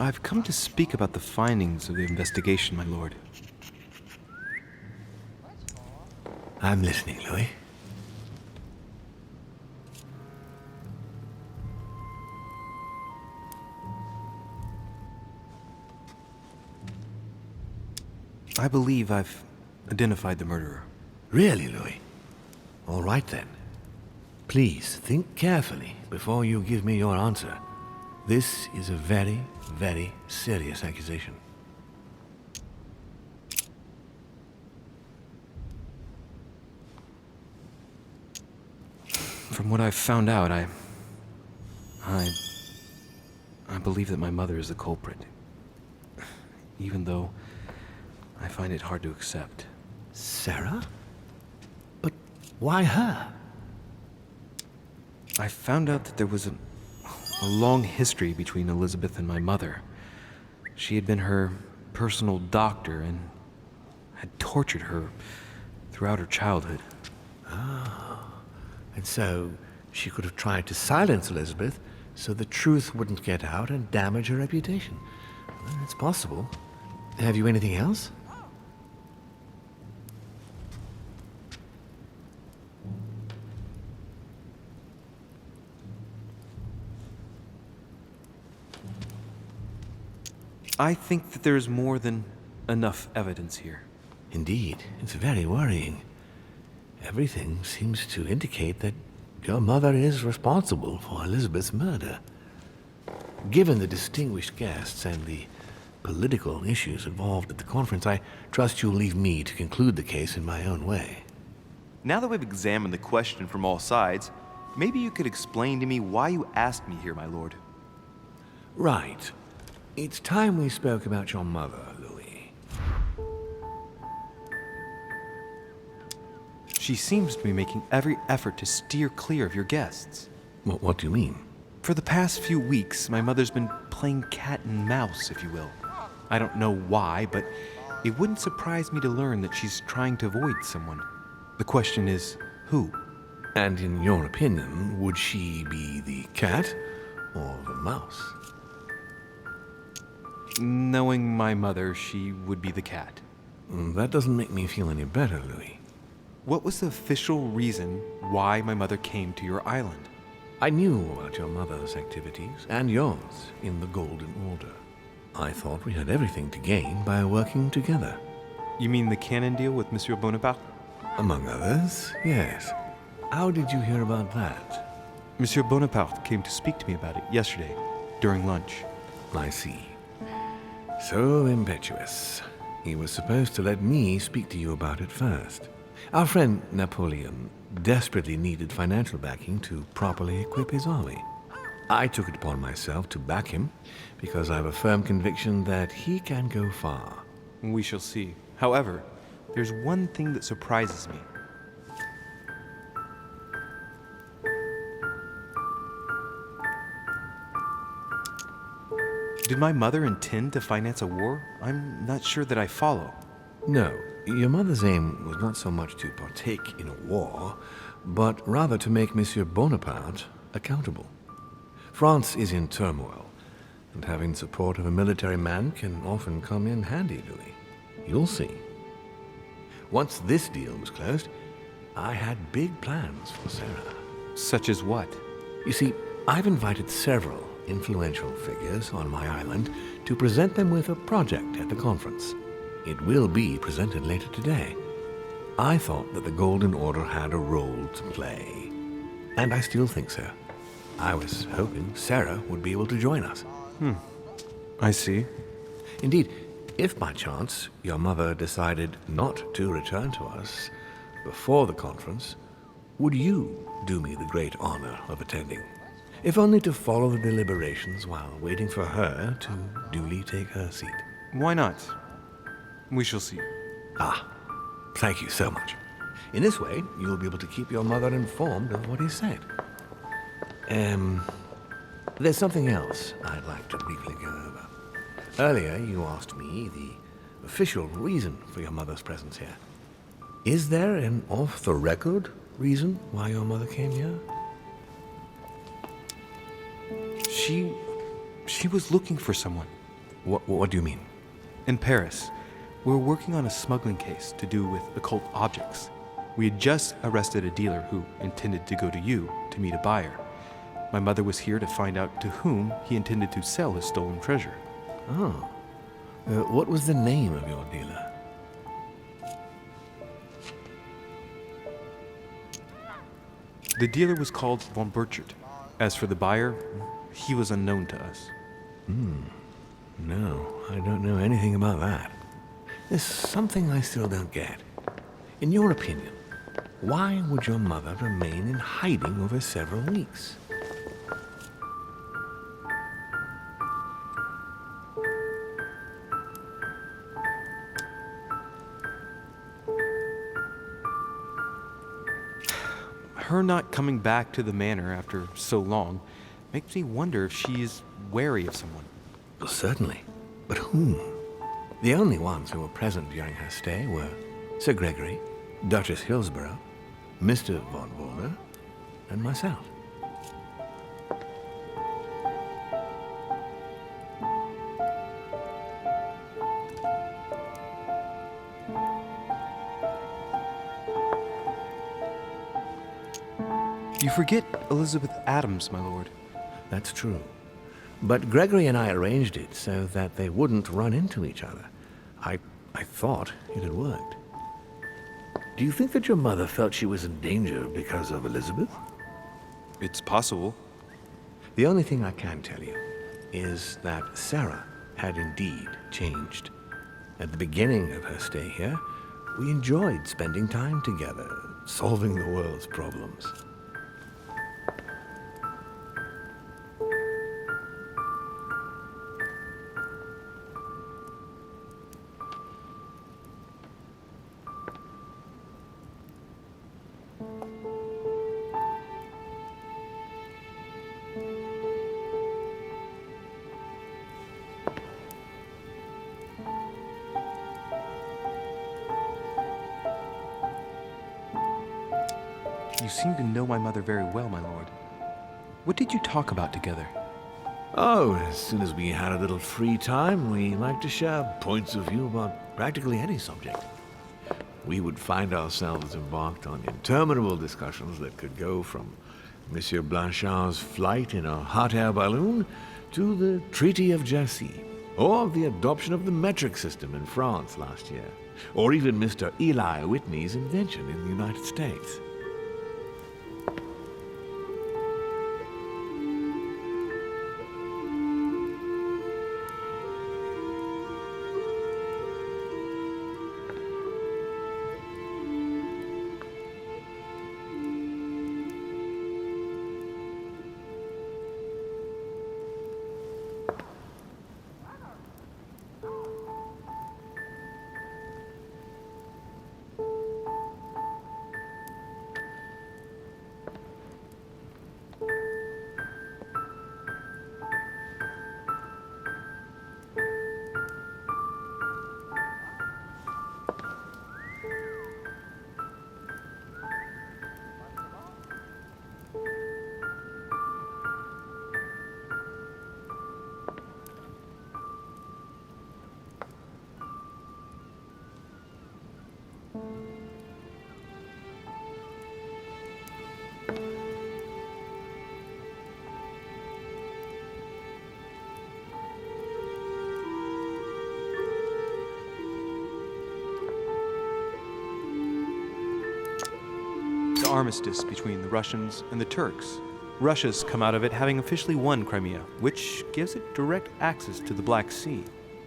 I've come to speak about the findings of the investigation, my lord. I'm listening, Louis. I believe I've identified the murderer. Really, Louis? All right then. Please think carefully before you give me your answer. This is a very, very serious accusation. From what I've found out, I believe that my mother is the culprit. Even though I find it hard to accept. Sarah? But why her? I found out that there was a long history between Elizabeth and my mother. She had been her personal doctor and had tortured her throughout her childhood. Ah, and so she could have tried to silence Elizabeth so the truth wouldn't get out and damage her reputation. Well, it's possible. Have you anything else? I think that there's more than enough evidence here. Indeed, it's very worrying. Everything seems to indicate that your mother is responsible for Elizabeth's murder. Given the distinguished guests and the political issues involved at the conference, I trust you'll leave me to conclude the case in my own way. Now that we've examined the question from all sides, maybe you could explain to me why you asked me here, my lord. Right. It's time we spoke about your mother, Louis. She seems to be making every effort to steer clear of your guests. What do you mean? For the past few weeks, my mother's been playing cat and mouse, if you will. I don't know why, but it wouldn't surprise me to learn that she's trying to avoid someone. The question is, who? And in your opinion, would she be the cat or the mouse? Knowing my mother, she would be the cat. That doesn't make me feel any better, Louis. What was the official reason why my mother came to your island? I knew about your mother's activities, and yours, in the Golden Order. I thought we had everything to gain by working together. You mean the cannon deal with Monsieur Bonaparte? Among others, yes. How did you hear about that? Monsieur Bonaparte came to speak to me about it yesterday, during lunch. I see. So impetuous. He was supposed to let me speak to you about it first. Our friend Napoleon desperately needed financial backing to properly equip his army. I took it upon myself to back him because I have a firm conviction that he can go far. We shall see. However, there's one thing that surprises me. Did my mother intend to finance a war? I'm not sure that I follow. No, your mother's aim was not so much to partake in a war, but rather to make Monsieur Bonaparte accountable. France is in turmoil, and having the support of a military man can often come in handy, Louis. You'll see. Once this deal was closed, I had big plans for Sarah. Such as what? You see, I've invited several influential figures on my island to present them with a project at the conference. It will be presented later today. I thought that the Golden Order had a role to play, and I still think so. I was hoping Sarah would be able to join us. I see. Indeed, if by chance your mother decided not to return to us before the conference, would you do me the great honor of attending? If only to follow the deliberations while waiting for her to duly take her seat. Why not? We shall see. Ah, thank you so much. In this way, you'll be able to keep your mother informed of what is said. There's something else I'd like to briefly go over. Earlier, you asked me the official reason for your mother's presence here. Is there an off-the-record reason why your mother came here? She was looking for someone. What do you mean? In Paris, we were working on a smuggling case to do with occult objects. We had just arrested a dealer who intended to go to you to meet a buyer. My mother was here to find out to whom he intended to sell his stolen treasure. Oh. What was the name of your dealer? The dealer was called von Burchard. As for the buyer, he was unknown to us. No, I don't know anything about that. There's something I still don't get. In your opinion, why would your mother remain in hiding over several weeks? Her not coming back to the manor after so long makes me wonder if she is wary of someone. Well, certainly. But whom? The only ones who were present during her stay were Sir Gregory, Duchess Hillsborough, Mr. von Wollner, and myself. You forget Elizabeth Adams, my lord. That's true. But Gregory and I arranged it so that they wouldn't run into each other. I thought it had worked. Do you think that your mother felt she was in danger because of Elizabeth? It's possible. The only thing I can tell you is that Sarah had indeed changed. At the beginning of her stay here, we enjoyed spending time together, solving the world's problems. You seem to know my mother very well, my lord. What did you talk about together? Oh, as soon as we had a little free time, we liked to share points of view about practically any subject. We would find ourselves embarked on interminable discussions that could go from Monsieur Blanchard's flight in a hot air balloon to the Treaty of Jassy, or the adoption of the metric system in France last year, or even Mr. Eli Whitney's invention in the United States. The armistice between the Russians and the Turks. Russia's come out of it having officially won Crimea, which gives it direct access to the Black Sea.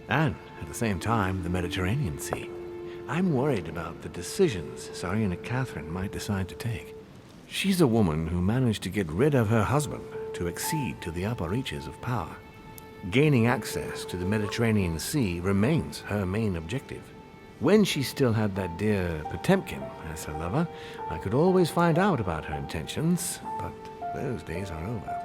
And, at the same time, the Mediterranean Sea. I'm worried about the decisions Tsarina Catherine might decide to take. She's a woman who managed to get rid of her husband to accede to the upper reaches of power. Gaining access to the Mediterranean Sea remains her main objective. When she still had that dear Potemkin as her lover, I could always find out about her intentions, but those days are over.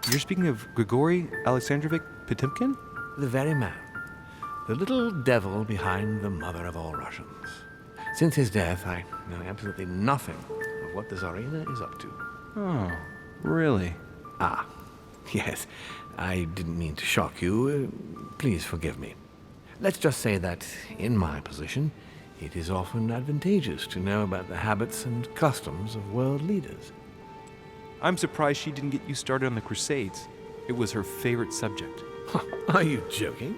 You're speaking of Grigory Alexandrovich Potemkin? The very man. The little devil behind the mother of all Russians. Since his death, I know absolutely nothing of what the Tsarina is up to. Oh, really? Ah, yes. I didn't mean to shock you. Please forgive me. Let's just say that, in my position, it is often advantageous to know about the habits and customs of world leaders. I'm surprised she didn't get you started on the Crusades. It was her favorite subject. Are you joking?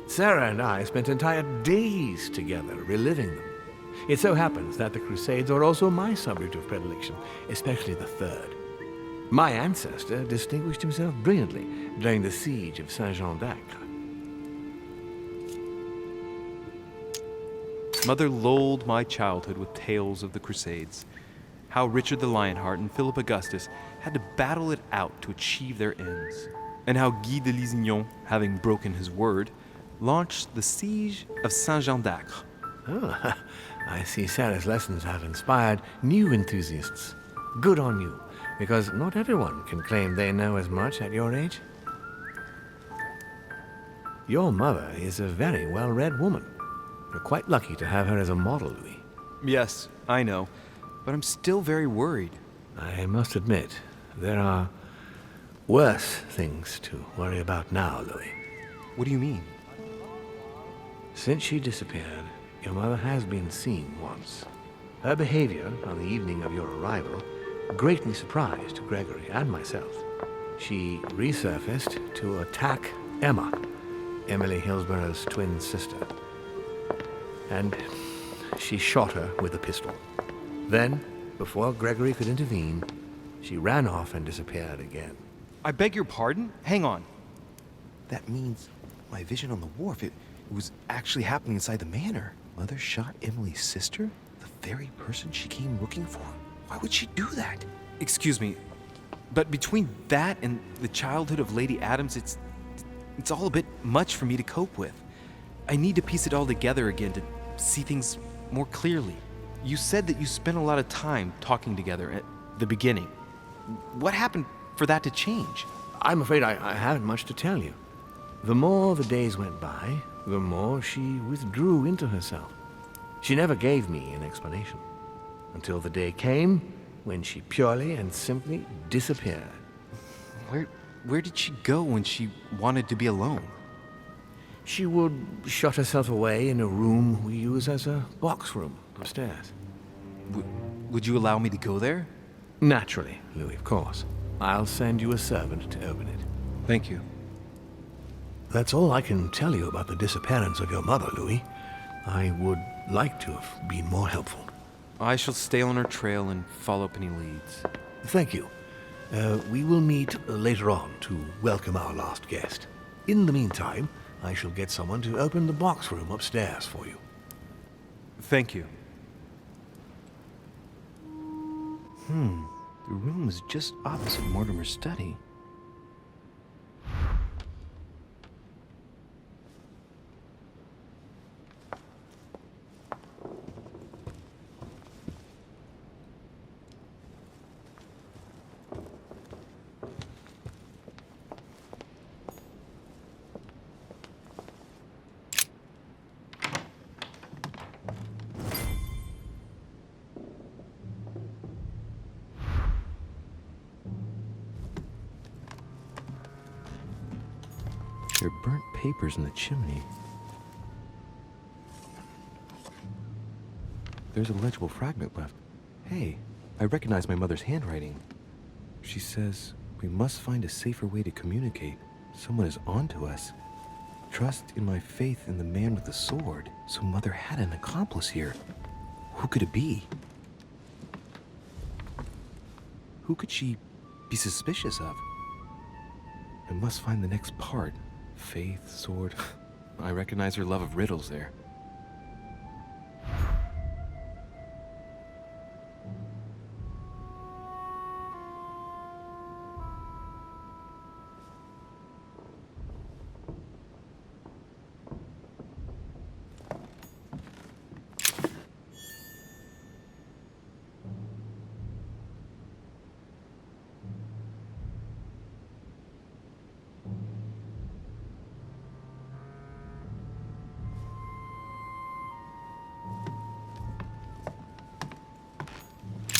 Sarah and I spent entire days together reliving them. It so happens that the Crusades are also my subject of predilection, especially the Third. My ancestor distinguished himself brilliantly during the siege of Saint-Jean d'Acre. Mother lulled my childhood with tales of the Crusades. How Richard the Lionheart and Philip Augustus had to battle it out to achieve their ends. And how Guy de Lusignan, having broken his word, launched the siege of Saint-Jean d'Acre. Oh, I see Sarah's lessons have inspired new enthusiasts. Good on you, because not everyone can claim they know as much at your age. Your mother is a very well-read woman. You're quite lucky to have her as a model, Louis. Yes, I know, but I'm still very worried. I must admit, there are worse things to worry about now, Louis. What do you mean? Since she disappeared, your mother has been seen once. Her behavior on the evening of your arrival greatly surprised Gregory and myself. She resurfaced to attack Emma, Emily Hillsborough's twin sister. And she shot her with a pistol. Then, before Gregory could intervene, she ran off and disappeared again. I beg your pardon? Hang on. That means my vision on the wharf, it was actually happening inside the manor. Mother shot Emily's sister? The very person she came looking for? Why would she do that? Excuse me, but between that and the childhood of Lady Adams, it's all a bit much for me to cope with. I need to piece it all together again to see things more clearly. You said that you spent a lot of time talking together at the beginning. What happened for that to change? I'm afraid I haven't much to tell you. The more the days went by, the more she withdrew into herself. She never gave me an explanation. Until the day came when she purely and simply disappeared. Where did she go when she wanted to be alone? She would shut herself away in a room we use as a box room upstairs. Would you allow me to go there? Naturally, Louis, of course. I'll send you a servant to open it. Thank you. That's all I can tell you about the disappearance of your mother, Louis. I would like to have been more helpful. I shall stay on her trail and follow up any leads. Thank you. We will meet later on to welcome our last guest. In the meantime, I shall get someone to open the box room upstairs for you. Thank you. The room was just opposite Mortimer's study. There are burnt papers in the chimney. There's a legible fragment left. Hey, I recognize my mother's handwriting. She says, we must find a safer way to communicate. Someone is on to us. Trust in my faith in the man with the sword. So Mother had an accomplice here. Who could it be? Who could she be suspicious of? I must find the next part. Faith, sword. I recognize her love of riddles there.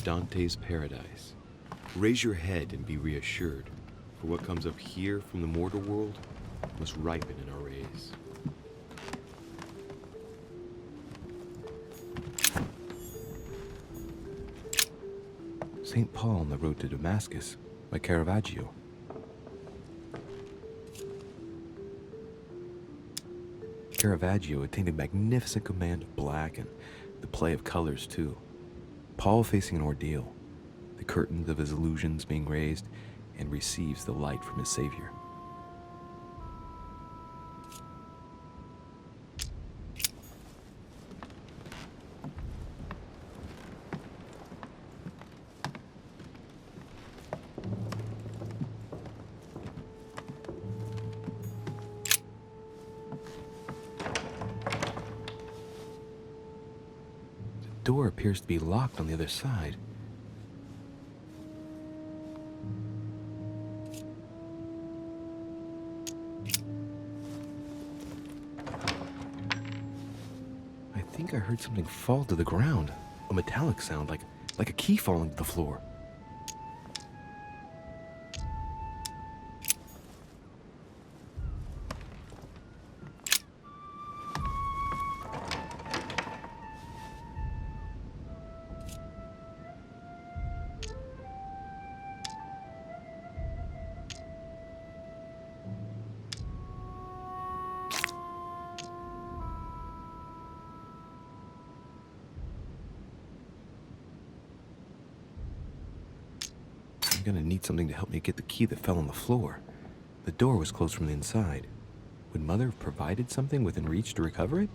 Dante's paradise. Raise your head and be reassured, for what comes up here from the mortal world must ripen in our rays. St. Paul on the Road to Damascus by Caravaggio. Caravaggio attained a magnificent command of black and the play of colors too. Paul facing an ordeal, the curtains of his illusions being raised, and receives the light from his Savior. The door appears to be locked on the other side. I think I heard something fall to the ground. A metallic sound, like a key falling to the floor. I'm gonna need something to help me get the key that fell on the floor. The door was closed from the inside. Would Mother have provided something within reach to recover it?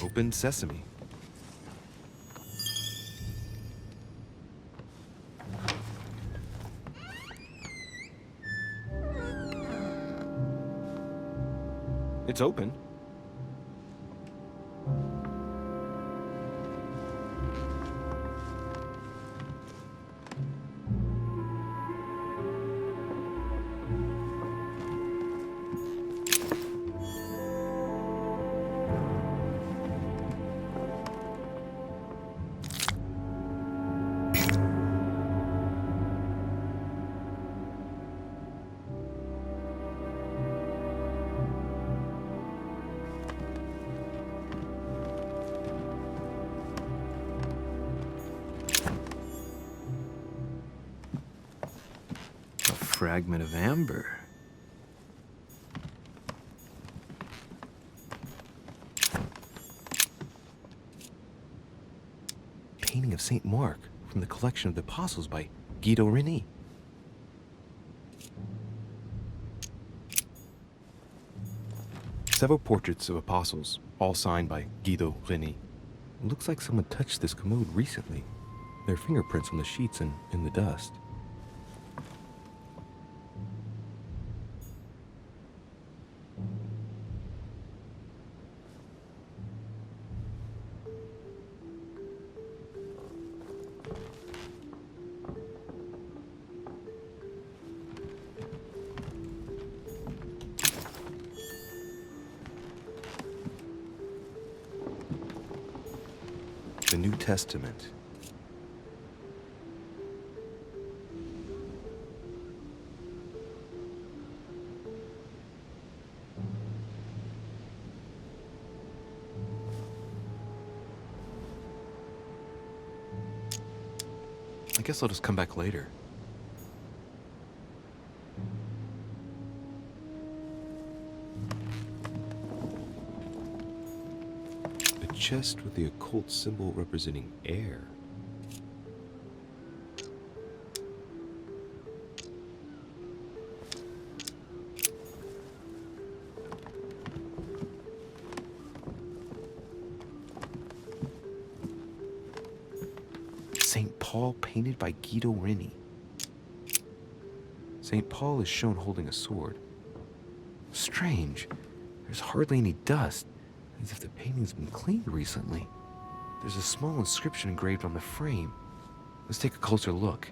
Open sesame. It's open. Fragment of amber. Painting of Saint Mark from the collection of the Apostles by Guido Reni. Several portraits of apostles, all signed by Guido Reni. It looks like someone touched this commode recently. There are fingerprints on the sheets and in the dust. The New Testament. I guess I'll just come back later. A chest with the occult symbol representing air. St. Paul painted by Guido Reni. St. Paul is shown holding a sword. Strange. There's hardly any dust, as if the painting's been cleaned recently. There's a small inscription engraved on the frame. Let's take a closer look.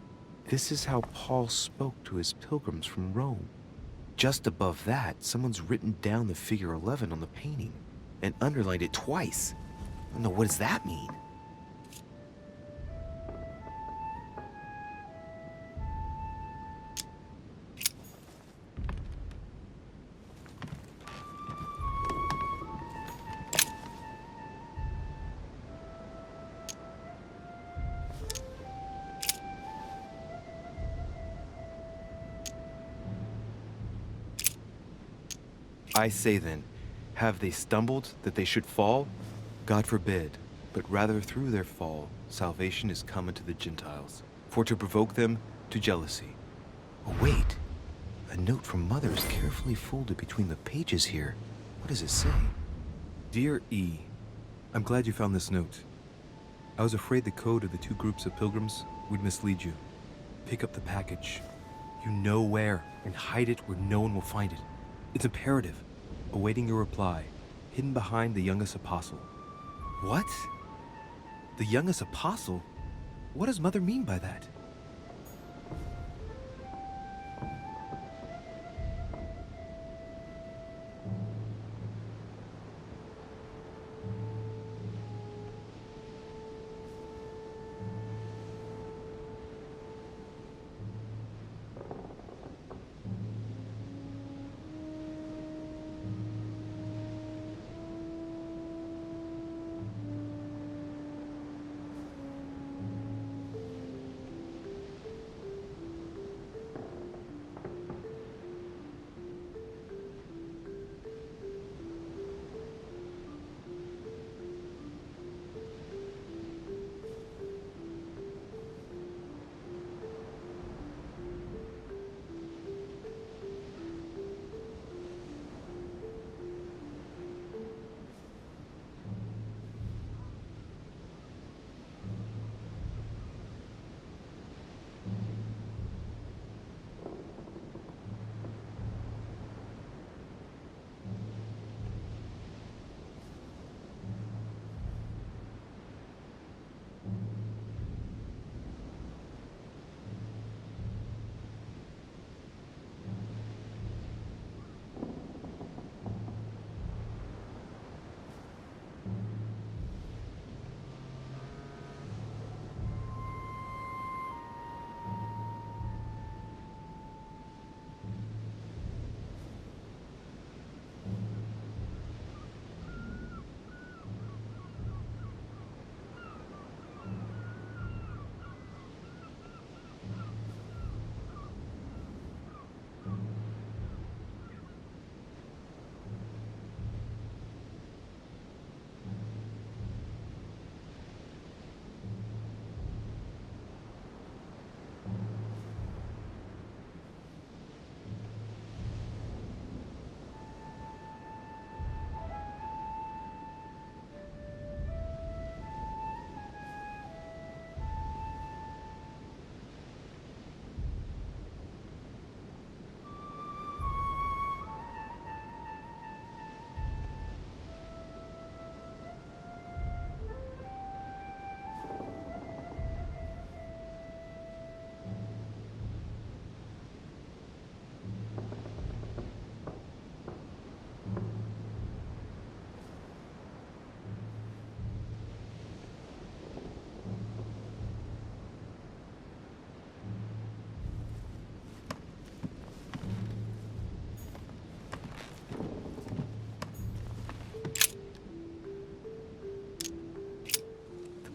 This is how Paul spoke to his pilgrims from Rome. Just above that, someone's written down the figure 11 on the painting and underlined it twice. I don't know, what does that mean? I say then, have they stumbled that they should fall? God forbid, but rather through their fall, salvation is come unto the Gentiles, for to provoke them to jealousy. Oh wait, a note from Mother is carefully folded between the pages here. What does it say? Dear E, I'm glad you found this note. I was afraid the code of the two groups of pilgrims would mislead you. Pick up the package. You know where, and hide it where no one will find it. It's imperative. Awaiting your reply, hidden behind the youngest apostle. What? The youngest apostle? What does Mother mean by that?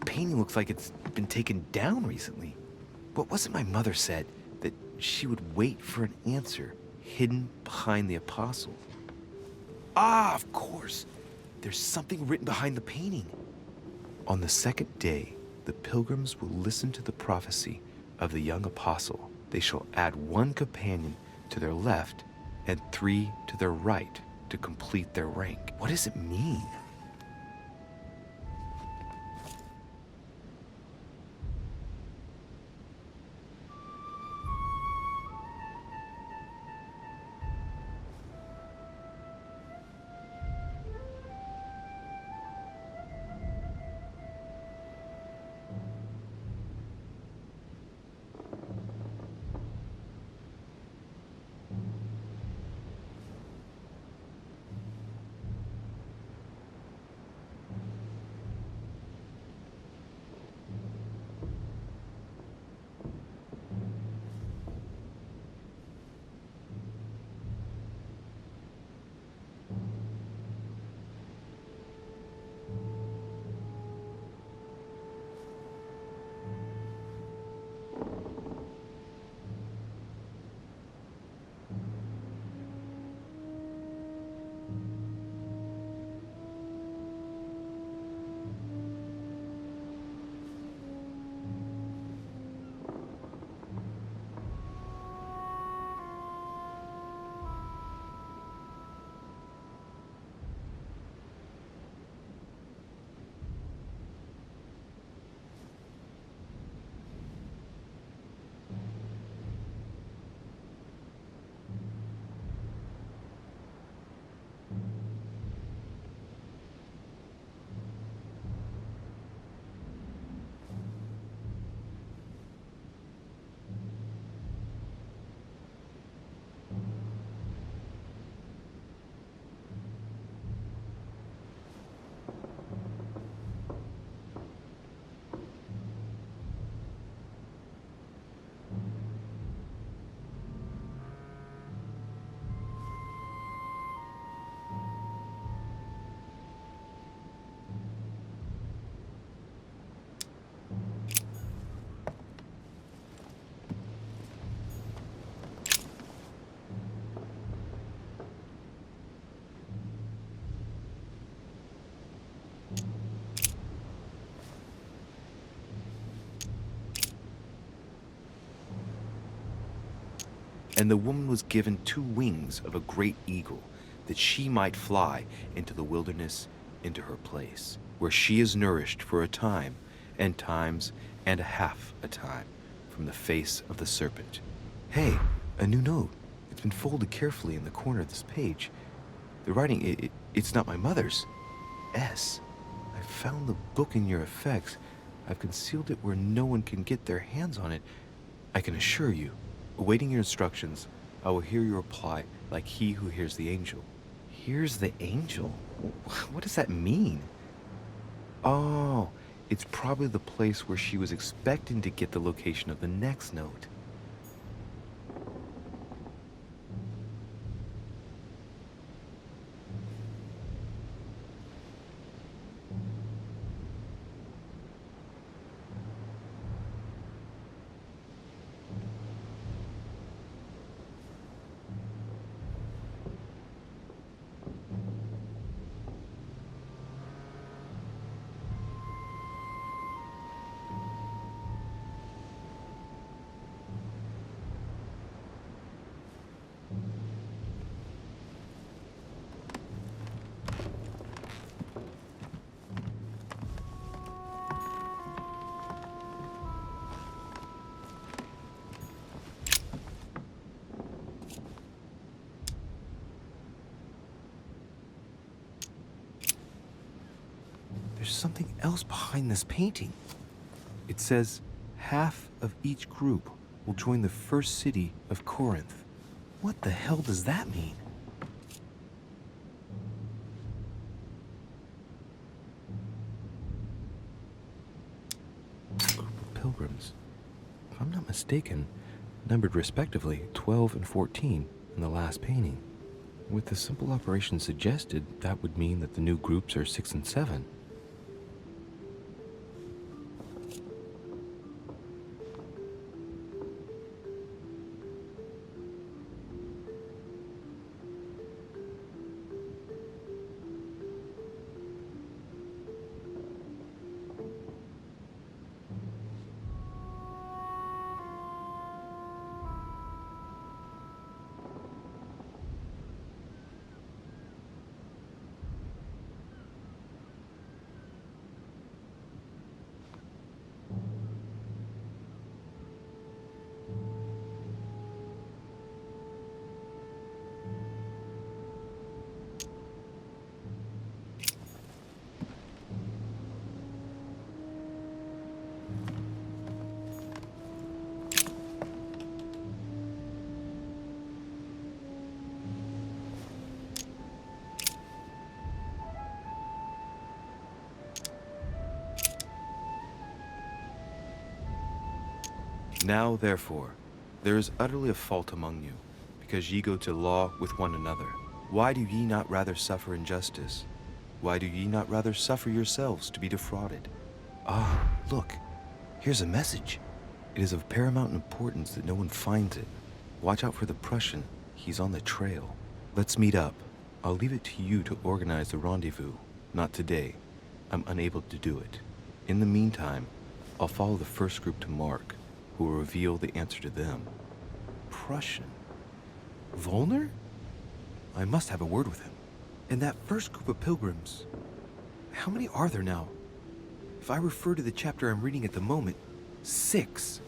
Painting looks like it's been taken down recently. What was it my mother said? That she would wait for an answer hidden behind the apostle. Ah, of course. There's something written behind the painting. On the second day, the pilgrims will listen to the prophecy of the young apostle. They shall add one companion to their left and 3 to their right to complete their rank. What does it mean? And the woman was given 2 wings of a great eagle, that she might fly into the wilderness, into her place, where she is nourished for a time, and times and a half a time, from the face of the serpent. Hey, a new note. It's been folded carefully in the corner of this page. The writing, it's not my mother's. S. I found the book in your effects. I've concealed it where no one can get their hands on it. I can assure you, awaiting your instructions, I will hear your reply like he who hears the angel. Hears the angel? What does that mean? Oh, it's probably the place where she was expecting to get the location of the next note. There's something else behind this painting. It says, half of each group will join the first city of Corinth. What the hell does that mean? A group of pilgrims, if I'm not mistaken, numbered respectively 12 and 14 in the last painting. With the simple operation suggested, that would mean that the new groups are 6 and 7. Now, therefore, there is utterly a fault among you, because ye go to law with one another. Why do ye not rather suffer injustice? Why do ye not rather suffer yourselves to be defrauded? Ah, look, here's a message. It is of paramount importance that no one finds it. Watch out for the Prussian. He's on the trail. Let's meet up. I'll leave it to you to organize the rendezvous. Not today. I'm unable to do it. In the meantime, I'll follow the first group to Mark, who will reveal the answer to them. Prussian? Volner? I must have a word with him. And that first group of pilgrims, how many are there now? If I refer to the chapter I'm reading at the moment, 6.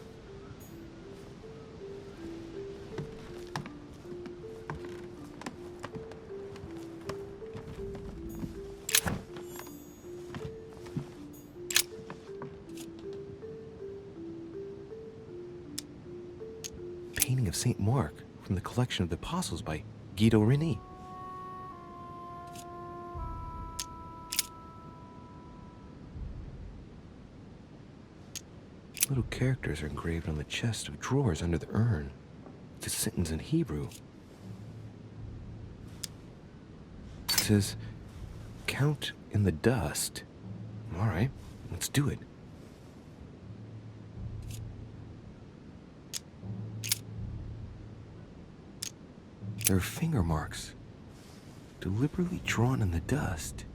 Painting of St. Mark from the collection of the Apostles by Guido Reni. Little characters are engraved on the chest of drawers under the urn. It's a sentence in Hebrew. It says, "Count in the dust." All right, let's do it. There are finger marks, deliberately drawn in the dust.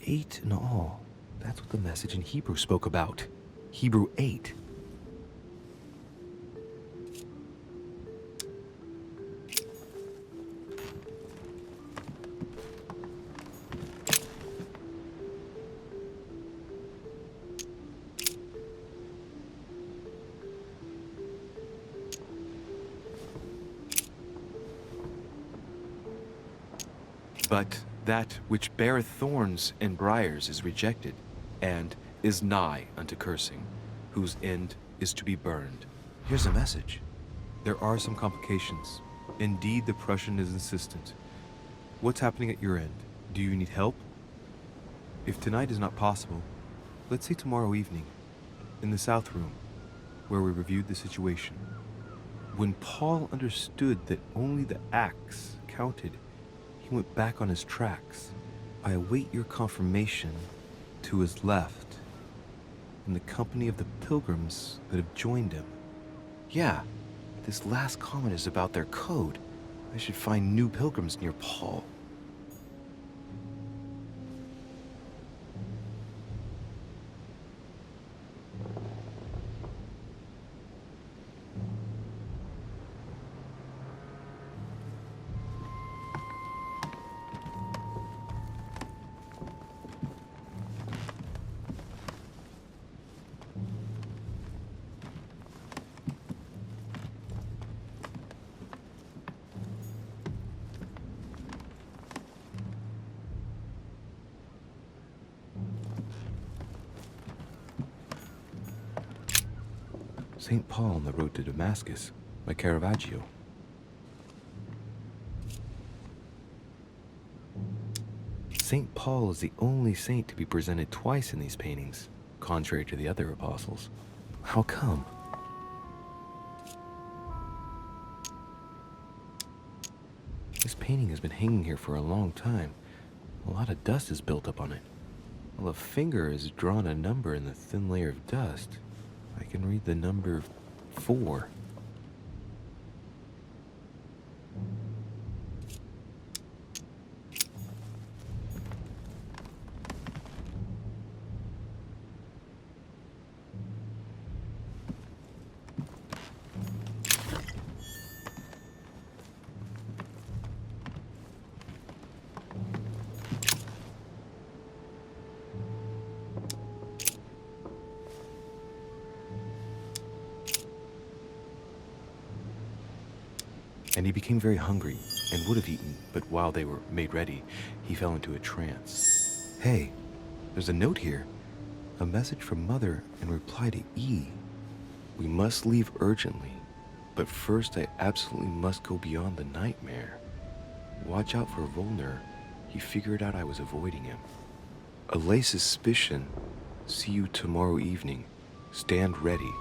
8 in all. That's what the message in Hebrew spoke about. Hebrew 8. But that which beareth thorns and briars is rejected, and is nigh unto cursing, whose end is to be burned. Here's a message. There are some complications. Indeed, the Prussian is insistent. What's happening at your end? Do you need help? If tonight is not possible, let's say tomorrow evening, in the South Room, where we reviewed the situation. When Paul understood that only the axe counted, he went back on his tracks. I await your confirmation to his left, in the company of the pilgrims that have joined him. Yeah, this last comment is about their code. I should find new pilgrims near Paul. St. Paul on the road to Damascus by Caravaggio. St. Paul is the only saint to be presented twice in these paintings, contrary to the other apostles. How come? This painting has been hanging here for a long time. A lot of dust is built up on it. Well, a finger has drawn a number in the thin layer of dust. I can read the number 4. And he became very hungry and would have eaten, but while they were made ready, he fell into a trance. Hey, there's a note here. A message from Mother in reply to E. We must leave urgently, but first I absolutely must go beyond the nightmare. Watch out for Volner. He figured out I was avoiding him. Allay suspicion. See you tomorrow evening. Stand ready.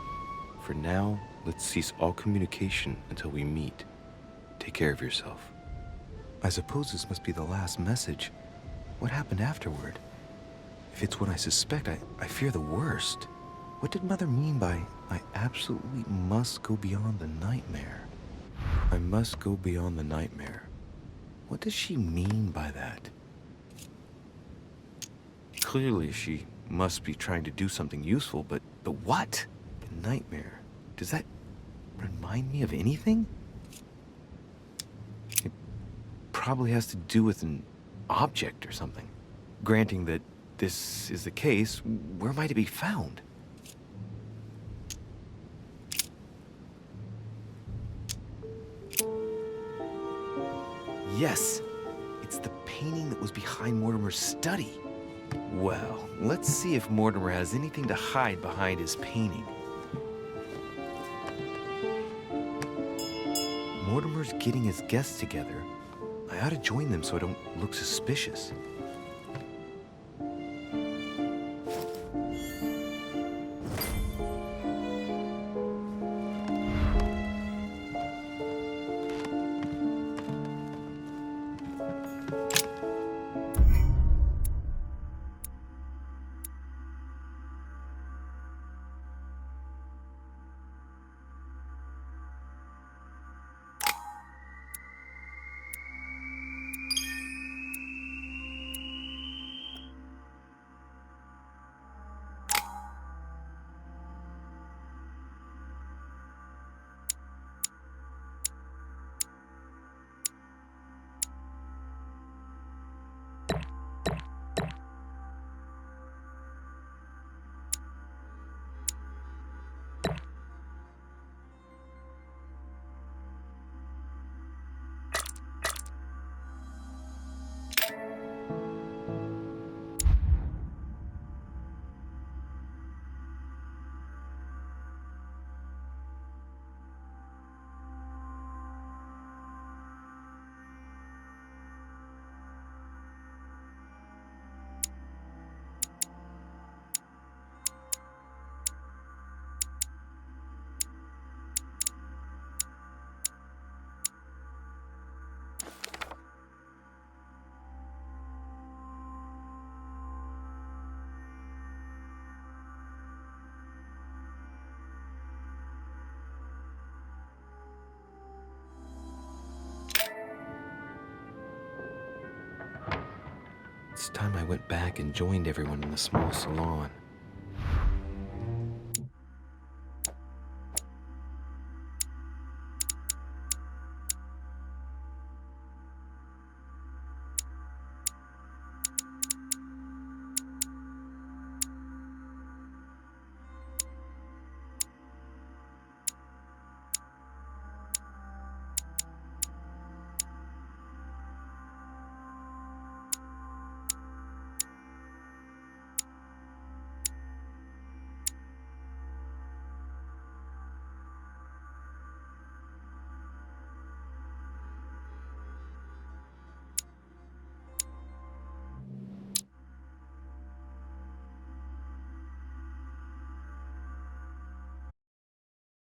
For now, let's cease all communication until we meet. Take care of yourself. I suppose this must be the last message. What happened afterward? If it's what I suspect, I fear the worst. What did Mother mean by, I absolutely must go beyond the nightmare? I must go beyond the nightmare. What does she mean by that? Clearly, she must be trying to do something useful, but what? A nightmare. Does that remind me of anything? It probably has to do with an object or something. Granting that this is the case, where am I to be found? Yes, it's the painting that was behind Mortimer's study. Well, let's see if Mortimer has anything to hide behind his painting. Mortimer's getting his guests together. I ought to join them so I don't look suspicious. It's time I went back and joined everyone in the small salon.